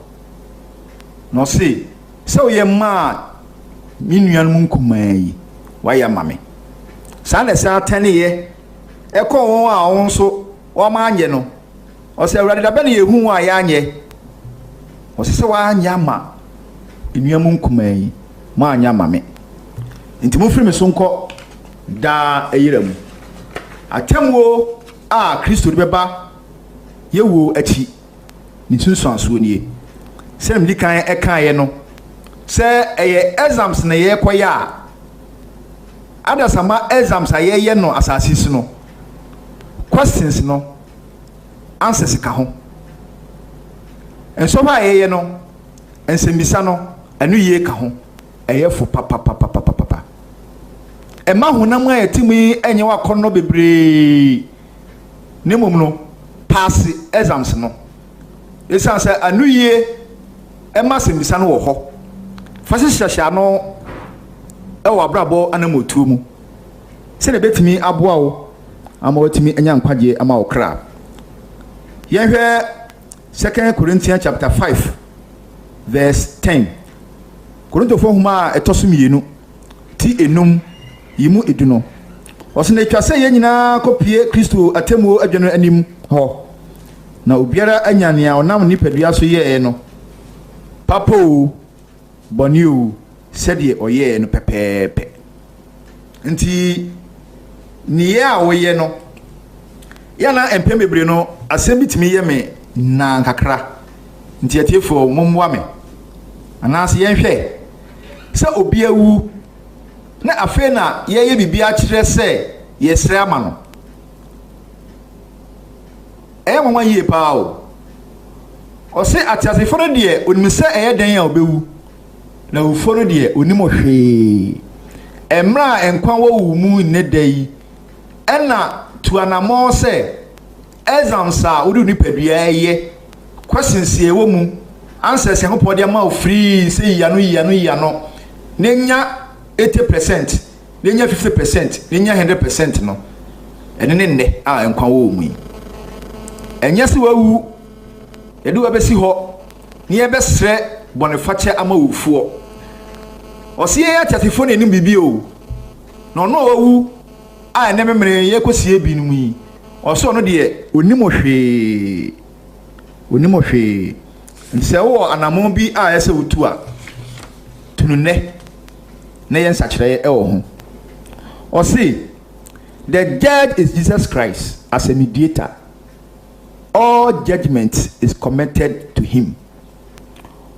no se o yɛ ma mi nuanom nkumaa wayɛ ma me saa na sa atene yɛ ekɔ won a won so o ma anye no o se awurade da be ne yehu a yɛ anye o se wa anya ma nuanom nkumaa ma anya ma me nti mo firi me so nkɔ da eyiramu atemwo a Kristo de beba yewo achi ni sunsuanso nie sɛ mdi kan ɛka ye no sɛ ɛyɛ exams na ye kɔya a adasama exams a ye no asase si no questions no answers ka ho enso ba ye no ensembisa no anu ye ka ho ɛyɛ fo papa ɛma honam a yɛtimi enye wakɔnɔ bebree ne mom no pass exams no esan sɛ anu ye ɛma sembisa no wɔ hɔ fa hyehyɛ no ɛwɔ abrabɔ anamotuo mu sɛ ne betimi aboa wo ama watimi anya nkwagye ama wo kra yɛhwɛ 2 Corinthians chapter 5 verse 10 Korintofo homa a ɛtɔ so mienu ti enum yimu eduno ɔsɛ na twa sɛ yɛ nyinaa kopie Kristo atemu adwano anim hɔ na obiara anya ne a ɔnam nipadua so yɛɛ no papo bɔneo sɛdeɛ ɔyɛɛ no pɛpɛɛpɛ nti niye a wɔyɛ no yana empem bebre no asɛm bitimi yɛ me na kakra nti atiefo mommoa me anaasɛ yɛnhwɛ sɛ obi awu na afei na yɛyɛ bibia kyerɛ sɛ yɛsrɛ ama no ɛyɛ mama yie paa o ɔse atiasefo no deɛ onim sɛ ɛyɛ dan a obewu na ufo no deɛ onim hwee emra enkwan wo mu ne dai ɛna tuanamo sɛ exams a wodi nipadua ɛyɛ questions ye wo mu answers ye hopo de ma free say yano nenya 80% nenya 50% nenya 100% no ene ne a enkwan wo mu enya se wawu edu wa besi ho ne ye besre bonifache ama wufuo ɔse ye atatefo ne nim bibi o na ɔno wawu a ene memere ye kosie bi num yi ɔso no de onimo hwe nse wo anamon bi a yese wutu a tunune na yen sachire e wo ho ɔse the judge is Jesus Christ as a mediator. All judgment is committed to him.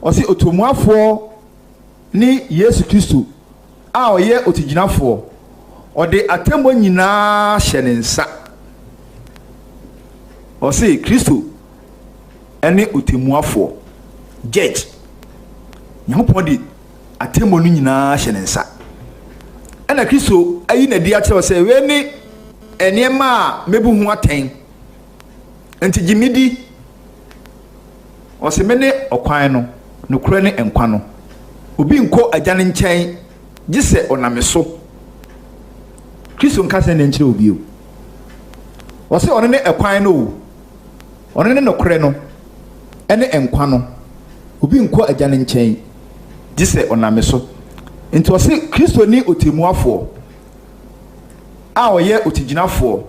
Ɔse otomuafo ni Yesu Kristo a ɔyɛ otiginafo ɔde atemmo nyinaa hyɛ ne nsa. Ɔse Kristo ɛne otomuafo judge Nyankopɔn de atemmo no nyinaa hyɛ ne nsa. Ɛna Kristo ayi na di akyerɛ sɛ we ne enema a mebu ho atɛn enti gimidi ɔse me ne ɔkwan no nokora ne enkwa no obi nko agya ne nkyɛn gise ɔname so Kristo nka sɛ ne nkyerɛ obi o ɔse ɔne ne ekwan no ɔne ne nokora no ɛne enkwa no obi nko agya ne nkyɛn gise ɔname so enti ɔse Kristo ni otemuafo a ɔyɛ otiginafo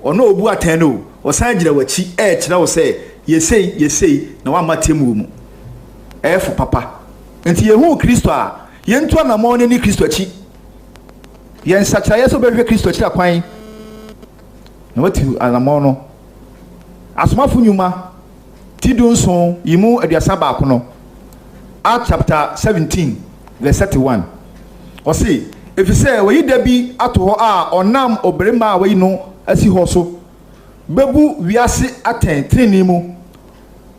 ono obu atan no osan gira wachi kyerɛ wo sɛ yesei na wa matemu mu ɛfo papa enti yehu Kristo a yentu anamo ne ni Kristo achi yen sakira yeso behwe Kristo achi akwan na watu anamo no asomafo nyuma tidunso yimu aduasa baako no Acts chapter 17 verse 31 ɔse efise wayi dabi ato ho a onam obrema wayi no asi ho so bebu wiase aten treni mu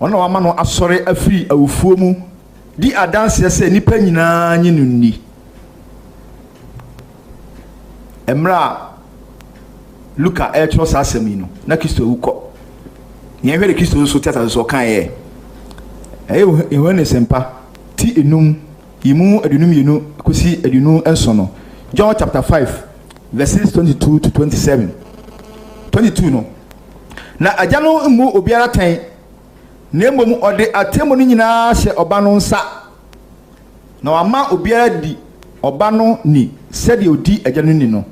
ona wa ma no asɔre afiri awufuo mu di adanse se nipa nyina nyi no ni emra Luka etro sa asem yi no na Kristo wuko ye hwere Kristo nso tiata so kan ye ehwe sempa ti enum yimu adunum yenu kosi adunum enso no John chapter 5 verses 22 to 27 22 no na agya no mu obiara tan na mmom ode atemu no nyina hye oba no nsa na wama obiara di oba no ni sede odi agya no ni no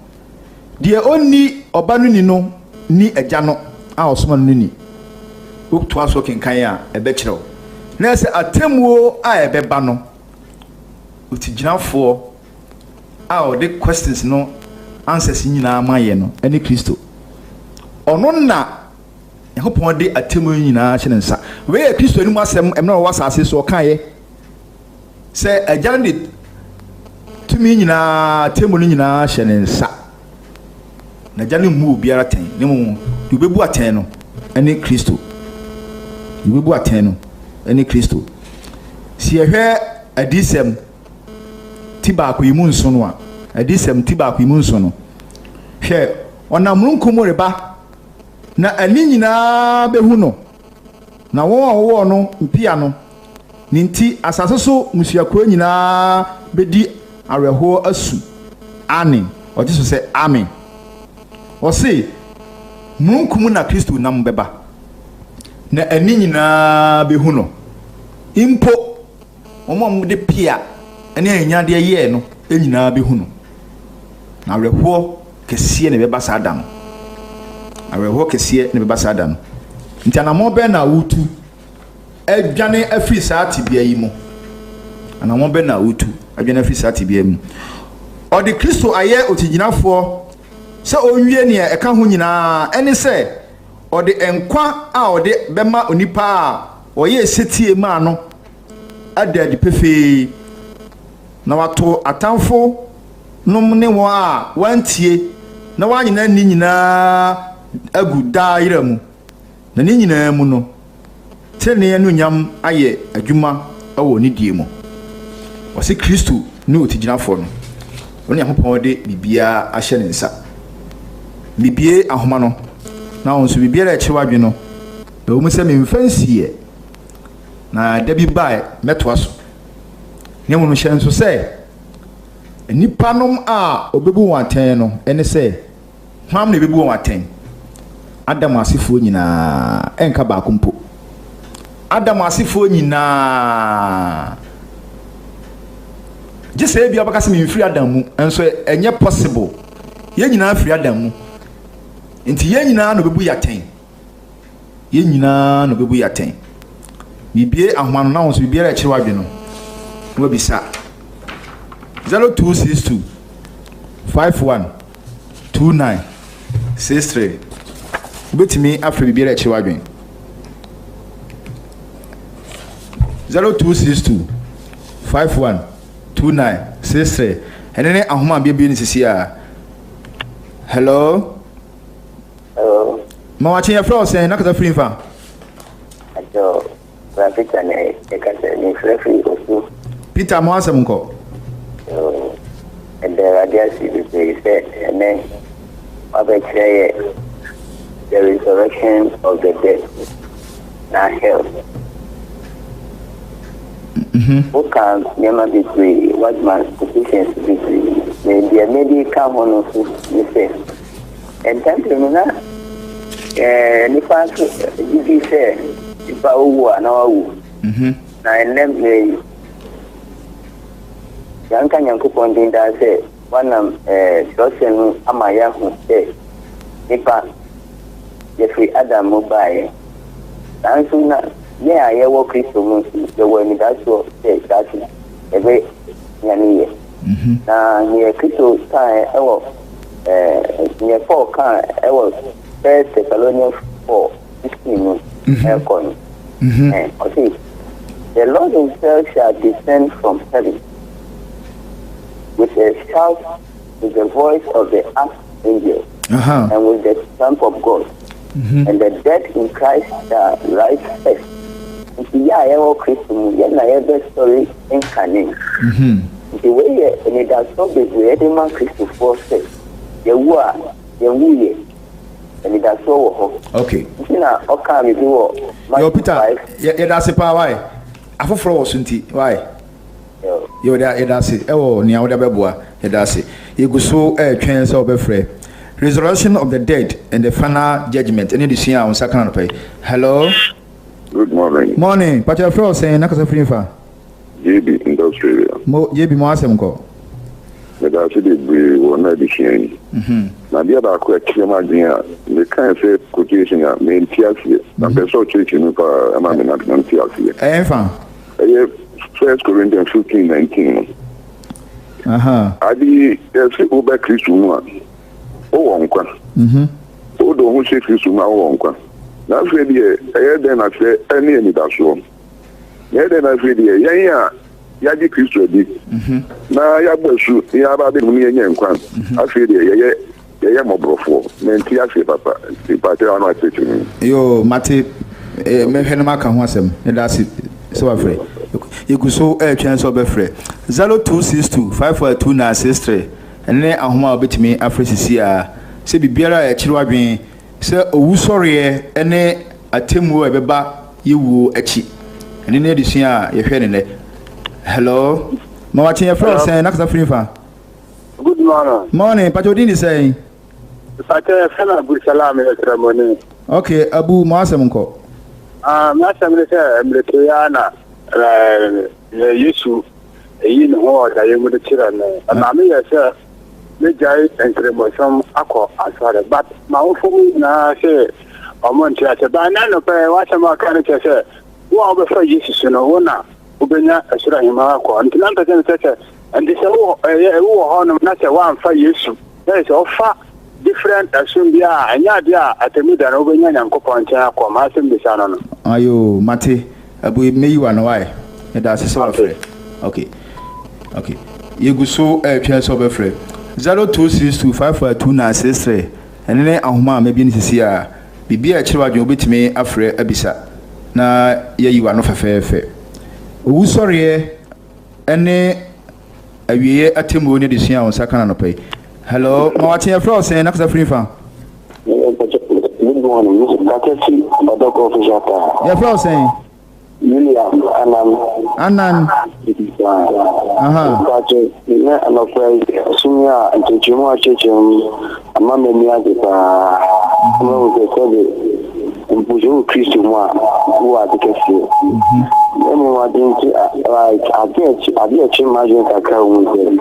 de onni oba no ni no ni agya no a osoma no ni ukto aso kenkan a ebe kyerɛw na se atemuo a ebeba no otiginafo a ode questions no answers nyina maye no ene Kristo ono na ehopon de atemu nyina hye nsa we Kristo ni mu asem emna wo asase so kan ye se agya no de tumi nyina atemu nyina hye nsa na agya no mu obiara ten ne mu yubebu aten no ene Kristo yubebu aten no ene Kristo si ehwe adisem tiba ko yimu nso no a adisem tiba ko yimu nso no hwe onamrunkum reba na ani nyina behu no na wo no mpia no ninti asase so musiakwa nyina bedi areho asu amen oje so se amen o se munkum na Kristo nam beba na ani nyina behu no impo omo de pia ene anya de ye no enyina behu no na areho kese ne beba sada no areho kese ne beba sada no nti anamo be na wutu adwane afiri saa tibia yi mu anamo be na wutu adwane afiri saa tibia mu odi Kristo aye otiginafo se onwie ne eka ho nyina ene se odi enkwa a odi bema onipa a oye setie ma no adadi pefe na wato atamfo nom ne wo a wantie na wanyina ni nyina agu daira mu na ni nyina mu no tene anu nyam aye adwuma awo ni die mu wose Kristo ne otiginafo no oni ahopon de bibia ahye ne nsa bibie ahoma no na onso bibia ra eche wadwe no be wo se memfansie na da bi bai meto aso ne mu no hye nso se nipa nom a obebu waten no ene se hwam na bebu waten Adam asifo nyina enka ba kompo Adam asifo nyina jese bia baka se memfiri Adam mu enso enye possible ye nyina afiri Adam mu nti ye nyina no bebu yaten ye nyina no bebu yaten bibie ahoma no na won so bibie ra kire wadwe no wo bisa 0262 51 29 63 betimi afre bibie ra kire wadwe 0262 51 29 63 enene ahoma bibie ni sisi a hello ma wachi ya flow say nakata free fa ajo Peter ne ekase ni free osu Peter mo asem nko and the radiasi they said amen abekye the resurrection of the dead na hell who can never be free what man's positions be free the medical one of you say and time na nipa you say nipa owu ana owu na enem me yanka nyankopon din da say wanam social amaya hu say nipa Jeffrey Adam mobile dan so na ye aye wo Kristo mu the way me that so say that ebe nyani na ye Kristo kai ewo ye Paul kai ewo 1 Thessalonians 4:16 Elcon. Okay. The Lord himself shall descend from heaven with a shout, with the voice of the archangel, and with the trump of God. And the dead in Christ shall rise first. ya yewo Christu ye na ye be story incarnate the way and that so be the man Christu for say ye wu a ye wu ye and that so okay na oka me do yo Peter ye da se pa why afoforo wo sunti why yo da ye da se e wo nia wo da beboa ye da se ye guso twen se obefre resurrection of the dead and the final judgment any this year on second pay. Hello. Good morning. Morning. But your friend saying nakasa free fa. JB in Australia. JB mo asem ko. Me da se de be wona de hien. Na dia ba ko akire ma din a me kan say quotation a me ntiasie. Na be so church ni pa ama me na ntiasie. Fa. 1 Corinthians 15:19. Adi ese oba Kristo mu a o wonkwa o do hu se Kristo ma o wonkwa na fe die den na fe ene ni da so ye den na fe die yen ya di Kristo di na ya gbasu ya ba be mu ye nkwa afi die ye mobrofo menti afi papa ti pate anu atetu yo mate me hwe no maka ho asem e da se so afre iguso twen so be frɛ 0262542963 ene ahoma obetimi afresisi a se bibiara e kiri wadwen se owusɔre ene atemu ebeba yewu achi ene ne edison a ye hwɛ ne ne hello ma wache ye frɛ sen nakasa frifa good morning patodi ni sen pate fela Abu Salam e ceremony okay Abu ma asem nko ma asem ne se emreto ya na Yesu eyi ne ho da ye mu de kira ne na me ye se me jai entremotion akọ asare but ma wo fu na se omonti ate ba na no pe wa se ma kan che se wo be fa Yesu no wo na obenya asura hima akọ ntina nta se se and se wo ho no na se wa fa Yesu there is offer different asumbia anya dia atemu da no obenya nyankopon che akọ ma se mbisa no ayo mate Abu meyi wa no why e da se so afre okay yeguso twen so be frɛ 0262542963 ene ahoma ma bi ni sisi a bibia a kire wadwen obetimi afrɛ abisa na yeyi wa no fefefe owusɔre ene awiye atemu ne desua on sakana no pay hello ma wache frɛ o sen nakasa free fa ya frɛ o sen Anan. Ne anofai sumia ntujumu achechum amame miaje pa mo ko kobe mpujo Kristo mwa wa dikesi nemi wa dinki like abiachi imagine kaka umuze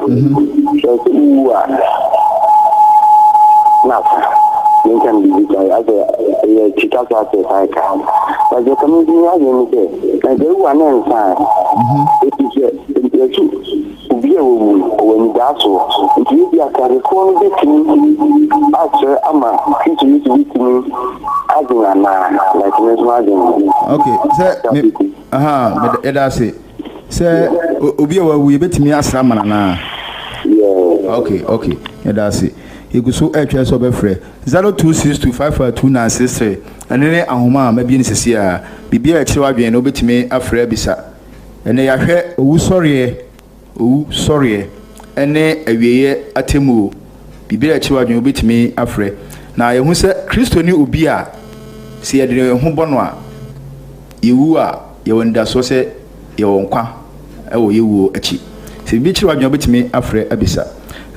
so uwa nasa ninkan bizika ade ye chitaka te saika baje kamidi yaje nite na de uwa nensa etije ubie wo ni daso ndi akare ko ndi kini ache ama kitu yitimi aduna na like mesmaden okay se edase se ubie wo wu yebetimi asra mana na yeah okay edase iguso etwa so be frɛ 0262542963 ene ahoma ma bi ni sisi a bibia akire wadwen no betimi afrɛ bisa ene ya hwɛ owusɔre ene awieye atemu bibia akire wadwen obetimi afrɛ na yehu sɛ Kristo ni obi a se yɛde ho bɔ no a yewu a yewonda so sɛ yewon kwa ɛwɔ yewu achi se bibia akire wadwen obetimi afrɛ abisa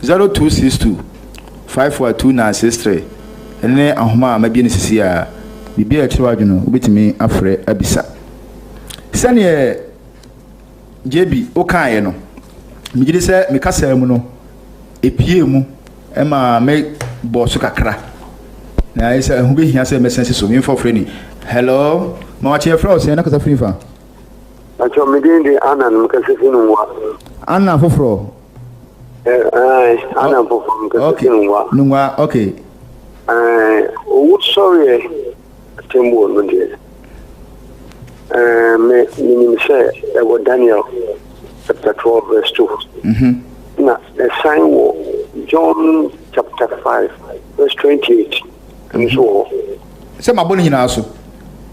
0262542963 ene ahoma ma bi ni sisi a bibia akire wadwen no obetimi afrɛ abisa sɛne JB okaye no migide sɛ me kasa mu no epie mu ema me boso kakra na ayisa hu be hia sɛ me sense so me for freni hello ma wache frɛ o sɛ na kasa free fa acho midinde ana no kasa finu wa ana foforo ana foforo kasa finu wa nwa okay owu sorry tembo no de me say Daniel chapter 12 verse 2. Now the sign was John chapter 5 verse 28 and so on. Say my boni na so.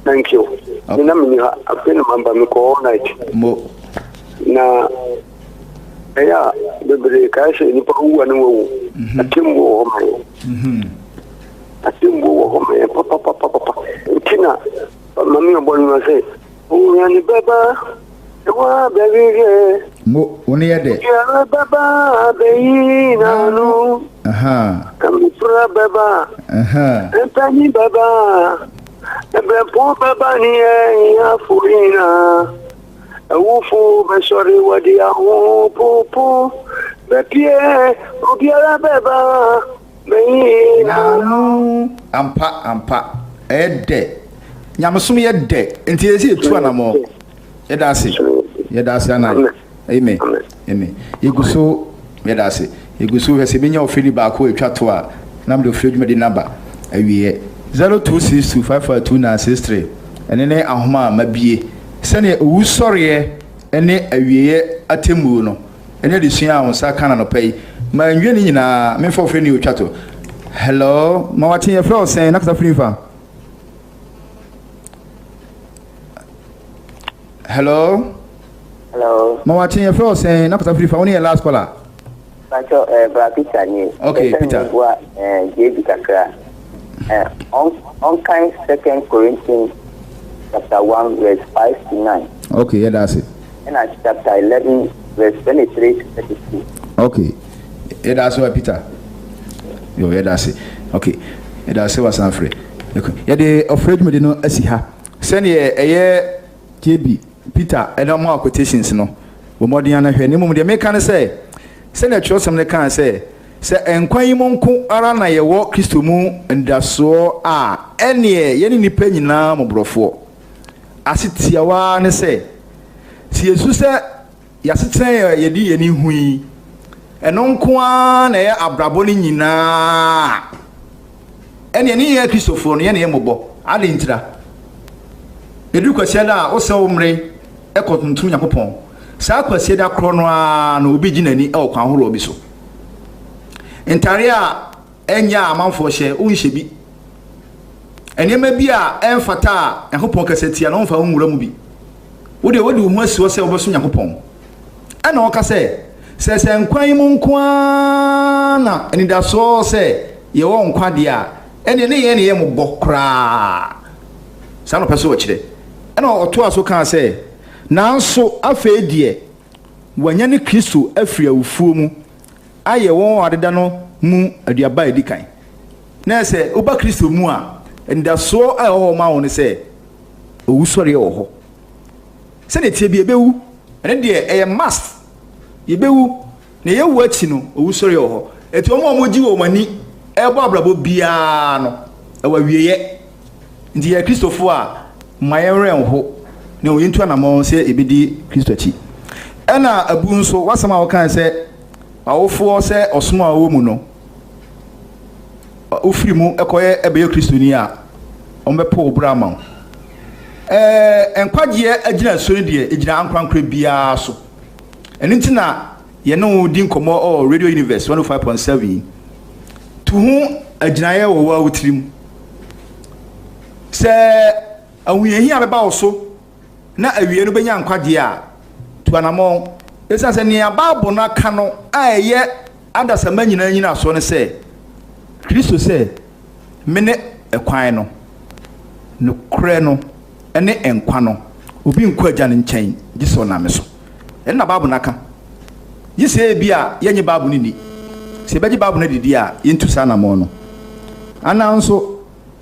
Thank you. Nina mniha apena mamba mko night. Mo. Na eya bebre kaisha ni pa uwa ni wo. Atimbo ho me. Atimbo ho me papa. Kina mami ngaboni mase. Uyani baba. Ewa bebige. Mo oni yede. Ya baba beina no. Kamipra baba. Entani baba. Ebrepo baba ni ya furina. Awufu besori wadi awu popo. Bepie obiara baba. Beina no. Ampa. Ede. Nyamesom yede. Enti esi etu anamo. Yeda ase ana. Amen. Yeguso yeda ase. Yeguso hese benya ofili ba ko etwa to a nam de ofili dwumadi number awie 0262552963 ene ne ahoma mabie sene owusore ene awie atemu no ene de sua ahonsa kana no pai ma nwie ni nyina memfa ofili ni etwa to. Hello ma watin ye flow sen nakasa frifa. Hello. Ma watin ye flow sen nakasa frifa woni ye last caller. Pacho bra Peter ni. Okay, Peter. JB kakra. On kind 2 Corinthians chapter 1 verse 5 to 9. Okay, yeah, that's it. And chapter 11 verse 23 to 32. Okay. Yeah, that's what Peter. Yo, yeah, that's it. Okay. Yeah, that's what I'm free. Okay. Yeah, the afraid me no asiha. Send ye JB Peter and more quotations no. Wo modern na hwe ni mum de make can say send a trust some can say enkwan yi monko ara na ye wo Kristo mu ndaso a ene ye ni nipa nyina mobrofo asetiawa ne se si Yesu se yaseten ye di ye ni hui eno nko a na ye abrabo ni nyina ene ni ye Kristofo no ye na ye mobo ade ntira edu kwasia da wo se wo mre ekotuntum Yakopon saa kwasie da kro no a na obi ginani e okwan horo obi so entare a enya amanfo hye unhye bi enema bi a emfata a Yakopon kasetia no mfa nwura mu bi wo de wodi hu asiwo se oboso Yakopon ana o ka se nkwan mu nkwa na enida so se ye wo nkwa de a ene ne ye ne ye mo bokra sa no peso o kire ana o to aso kan se nanso afa die wanya ne Kristo afiri awufuo mu aye won adeda no mu aduaba edikan na se oba Kristo mu a nda so a ho ma won se owusore wo ho se ne tie bi ebewu ene de eye must yebewu ne yewu achi no owusore wo ho eti omo gi wo mani ebo abrabo bia no ewa wieye ndi ye Kristofo a mayenren ho ne oyintu anamo se ebedi Kristo achi ena abu nso wasama wo kan se awofo se osoma awo mu no ofiri mu ekoye ebe Kristo ni a ombepo obrama enkwagye agina sori de agina ankrankra bia so eninti na ye no di nkomo o Radio Universe 105.7 to hu agina ye wo wa wutirim se awuye hi abeba wo so na awie no benya nkwagye a to anamo esa se ne ababo na ka no aye adasama nyina so ne se Kristo se mene ekwan no no kre no ene enkwa no obi nkwa agya ne nkyɛn giso na me so ena babo na ka yise bia yenye babo ni ni se beji babo na didi a yentu sa na mo no ana nso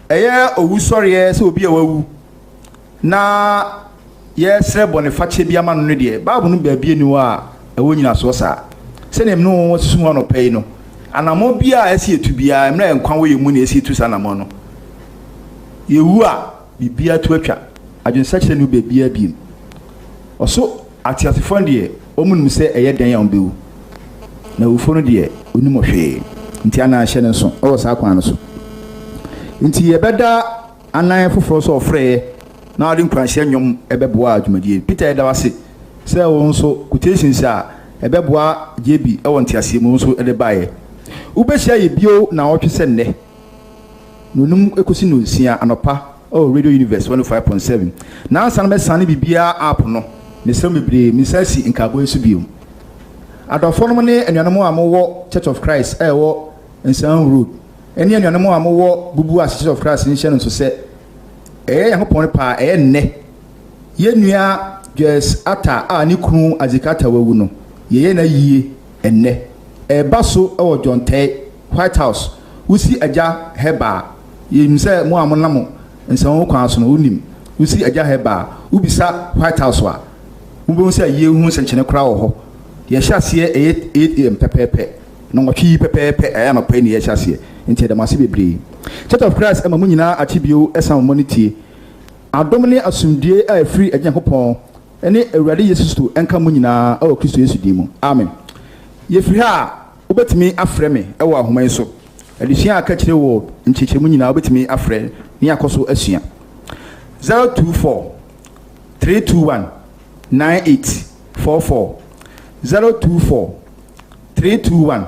eye owusɔre se obi a wawu na ye sre bone fache bia ma no de babo no baabie ni wa ewo nyina so sa se ne no susu no pay no anamo bia esi etu bia emra enkwa wo yemu na esi etu sa na mo no yewu a bibia to atwa adwensache no bebia bi oso atiasefo de omunum se eye dan ya ombewu na ufo no de onimo hwe nti ana ahye ne so o sa kwan no so nti yebeda anan foforo so ofre na ade nkranhye nwom ebeboa adwumadie Peter edawase se wo nso quotations a ebeboa jebi e wonte asie mu nso ede bae ubehia ye bio na otwe se nne nonum ekosi no nsia anopa oh Radio Universe 105.7 na san me san bibia app no ne sem bebre mi sasi nkabo esu biom adofo no ne anuanom amowo Church of Christ wo Nsan Road eni anuanom amowo bubu as Church of Christ ni hye no so se Yankopon pa nne ye nua just ata a ni kunu azikata wawu no ye na yie enne baso ewo jonte White House usi aja heba yimse mu amonamo nsan kwan so no unim usi aja heba ubisa White House wa ubon se ye hu senchene kra wo ho ye hyase 8 am pepepe no ngotwi pepepe no pa ni ye hyase nti de mase bebre Church of Christ ema munyina atibio esam monity adomne asumdie a free Yankopon ene Awurade Jesus to enka munyina o Kristo Yesu dimu amen ye free ha obetimi afre me e wo ahoman so adesua aka kire wo ncheche munyina obetimi afre ni akoso asua 024 321 9844 024 321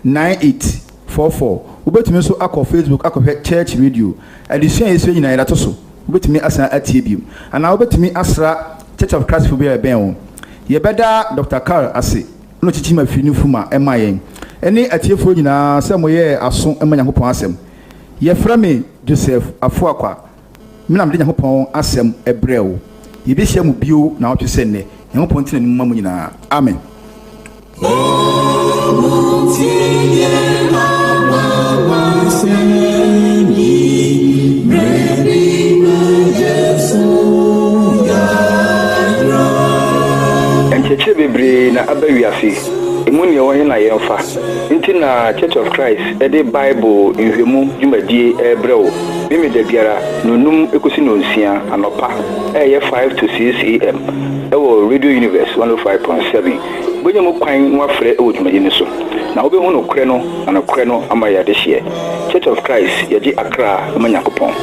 9844 obetimi so akọ Facebook akọ Church Radio adesua yesu nyina ya to so obetimi asa atie biom ana obetimi asra Church of Christ for ben wo ye beda Dr. Carl ase no chichi ma fini fuma ema yen eni atiefo nyina se moye aso ema Nyankopon asem ye frame Joseph Afuakwa mina mde Nyankopon asem ebrewo ye be hia mu bio na otwe se ne Nyankopon tina ni mu ma nyina amen Encheche bebre na abawiase emuni wonye na yemfa nti na Church of Christ ede Bible nhwemu dwumadie ebrewo mimi da biara nonum ekosi nonsia anopa eye 5 to 6 am ewo Radio Universe 105.7 bonye mo kwan wafre ewo dwumadie ne so na obehu no kre no amaya de hye Church of Christ yaji Accra Manyakopon